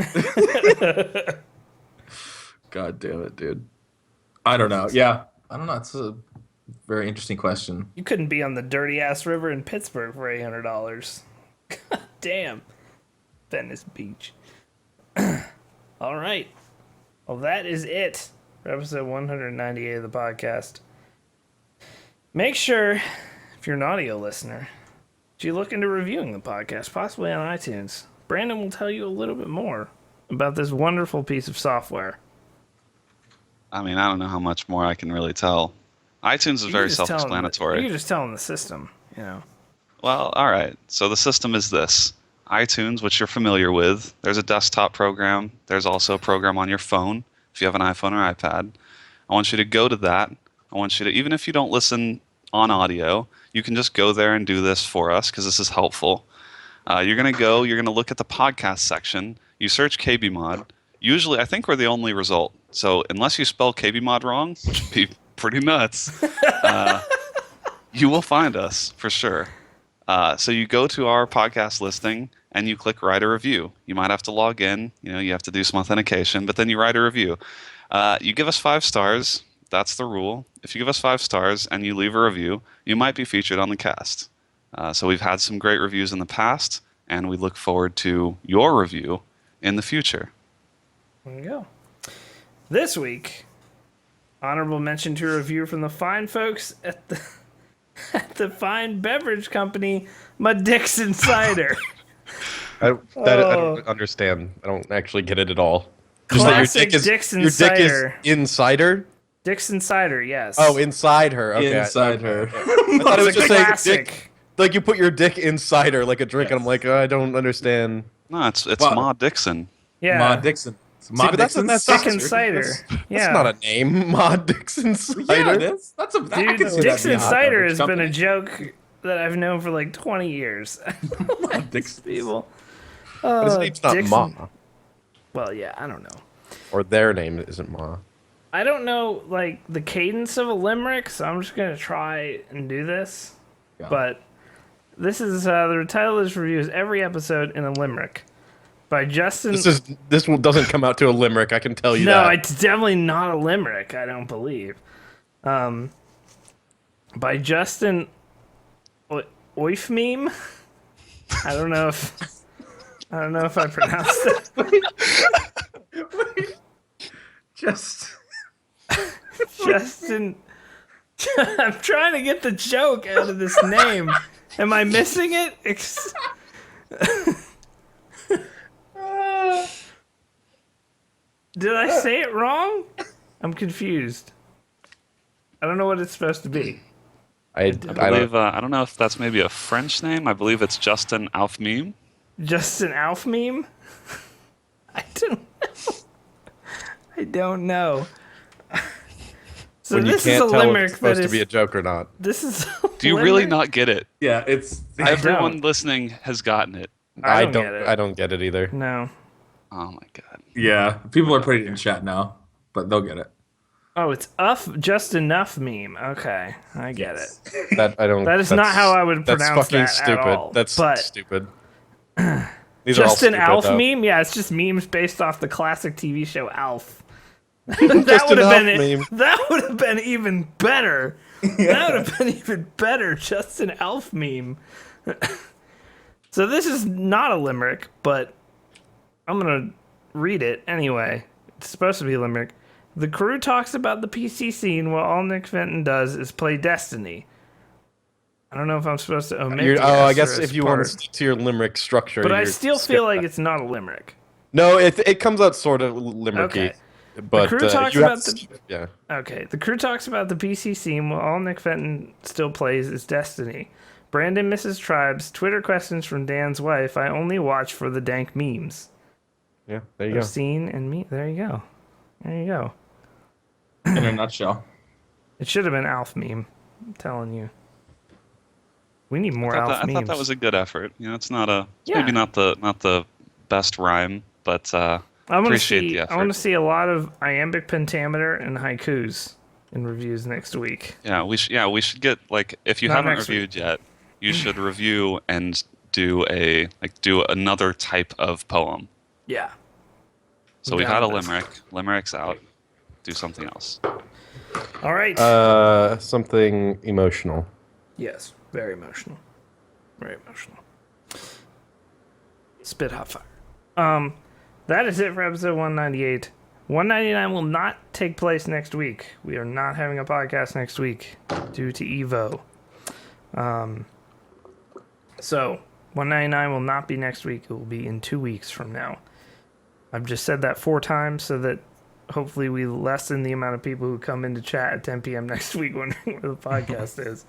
God damn it, dude. I don't know. Yeah, I don't know. It's a very interesting question. You couldn't be on the dirty ass river in Pittsburgh for $800. God damn. Venice Beach. All right. Well, that is it for episode 198 of the podcast. Make sure, if you're an audio listener, that you look into reviewing the podcast, possibly on iTunes. Brandon will tell you a little bit more about this wonderful piece of software. I mean, I don't know how much more I can really tell. iTunes is You very can just tell 'em self-explanatory. You can just tell them the system, Well, all right. So the system is this. iTunes, which you're familiar with. There's a desktop program. There's also a program on your phone if you have an iPhone or iPad. I want you to go to that. I want you to, even if you don't listen on audio, you can just go there and do this for us because this is helpful. You're going to look at the podcast section. You search KBMOD. Usually, I think we're the only result. So unless you spell KBMOD wrong, which would be pretty nuts, you will find us for sure. So you go to our podcast listing and you click write a review. You might have to log in. You have to do some authentication, but then you write a review. You give us 5 stars. That's the rule. If you give us 5 stars and you leave a review, you might be featured on the cast. So we've had some great reviews in the past, and we look forward to your review in the future. There you go. This week, honorable mention to a review from the fine folks at the fine beverage company, my Dixon Cider. I don't understand. I don't actually get it at all. Classic Dixon Cider. Cider. Is insider? Dixon Cider, yes. Oh, inside her. Okay. Inside her. I thought it was just saying Classic. dick. Like you put your dick inside her like a drink, and I'm like, I don't understand. No, it's Well- Ma Dixon. Yeah. Ma Dixon. Ma but that's- Dixon that's Dixon Cider. Cider. Yeah. That's not a name, Ma Dixon Cider. Yeah, it is. That's a I Dude, can see that Dixon being a hot Cider beverage has company. been a joke that I've known for like 20 years. Ma Dixon. People. But his name's not Dixon. Ma, Well, yeah, I don't know. or their name isn't Ma. I don't know, like, the cadence of a limerick, so I'm just going to try and do this. Yeah. But this is, the title of this review is Every Episode in a Limerick by Justin... This one doesn't come out to a limerick. I can tell you No, that. it's definitely not a limerick, I don't believe. By Justin Oifmeme? I don't know if I pronounced it. Justin. I'm trying to get the joke out of this name. Am I missing it? Did I say it wrong? I'm confused. I don't know what it's supposed to be. I believe, I don't know if that's maybe a French name. I believe it's Justin Aufmeme. Justin Alfmeme? I don't know. So when you this is can't a tell if limerick it's supposed that to be a is. joke or not. This is. Do you really not get it? Yeah, it's. Everyone listening has gotten it. I don't get it. I don't get it either. No. Oh my god. Yeah, people are putting it in chat now, but they'll get it. Oh, it's just enough meme. Okay, I get it. That I don't. That is not how I would pronounce That's fucking that stupid. at all. That's but stupid. These are all just an stupid, Alf though. meme? Yeah, it's just memes based off the classic TV show Alf. Just that would an have been Alf it. meme. That would have been even better. That would have been even better. Just an Alf meme. So this is not a limerick, but I'm gonna read it anyway. It's supposed to be a limerick. The crew talks about the PC scene while all Nick Fenton does is play Destiny. I don't know if I'm supposed to omit the I guess asterisk if you want part, to stick to your limerick structure. but I you're still skip feel like that. it's not a limerick. No, it comes out sort of limericky. Okay. But crew talks you have about to- yeah. Okay, the crew talks about the PC scene while all Nick Fenton still plays is Destiny. Brandon misses Tribes. Twitter questions from Dan's wife. I only watch for the dank memes. Yeah, there you go. Scene and me. There you go. There you go. In a nutshell. It should have been Alf meme. I'm telling you. We need more I Alf thought memes. that was a good effort. It's not a Yeah. maybe not the best rhyme, but I want to appreciate see. the I effort. want to see a lot of iambic pentameter and haikus in reviews next week. we should get, like, if you Not haven't next week. reviewed yet, you should review and do another type of poem. Yeah. So we've had a Got this. limerick. Limerick's out. Do something else. All right. Something emotional. Yes, very emotional. Very emotional. Spit hot fire. That is it for episode 198. 199 will not take place next week. We are not having a podcast next week due to Evo. So 199 will not be next week. It will be in 2 weeks from now. I've just said that 4 times so that hopefully we lessen the amount of people who come into chat at 10 p.m. next week wondering where the podcast is.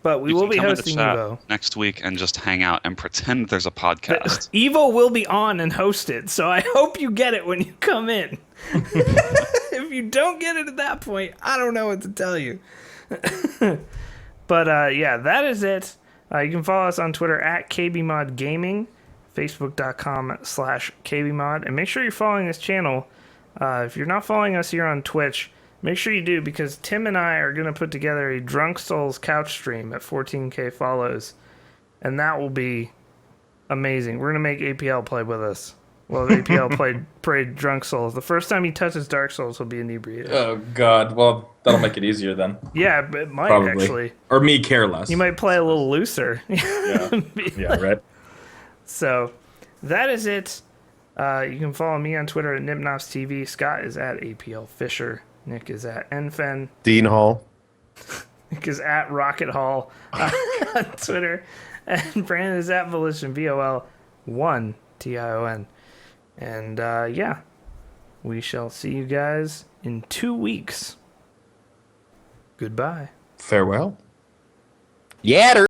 But But we You will can be come into hosting chat Evo. next week and just hang out and pretend there's a podcast. Evo will be on and hosted, so I hope you get it when you come in. If you don't get it at that point, I don't know what to tell you. But yeah, that is it. You can follow us on Twitter at KBMOD Gaming, Facebook.com/KBMOD, and make sure you're following this channel. If you're not following us here on Twitch, make sure you do, because Tim and I are going to put together a Drunk Souls couch stream at 14k follows, and that will be amazing. We're going to make APL play with us. Well, APL played Drunk Souls. The first time he touches Dark Souls, he'll be inebriated. Oh God. Well, that'll make it easier then. Yeah, but it might Probably. actually. Or me care less. You might play a little looser. Yeah. Yeah. Right. So, that is it. You can follow me on Twitter at NipNopsTV. Scott is at APL Fisher. Nick is at NFen. Dean Hall. Nick is at Rocket Hall on Twitter. And Brandon is at Volition, VOL1 TION. And yeah, we shall see you guys in 2 weeks. Goodbye. Farewell. Yatter.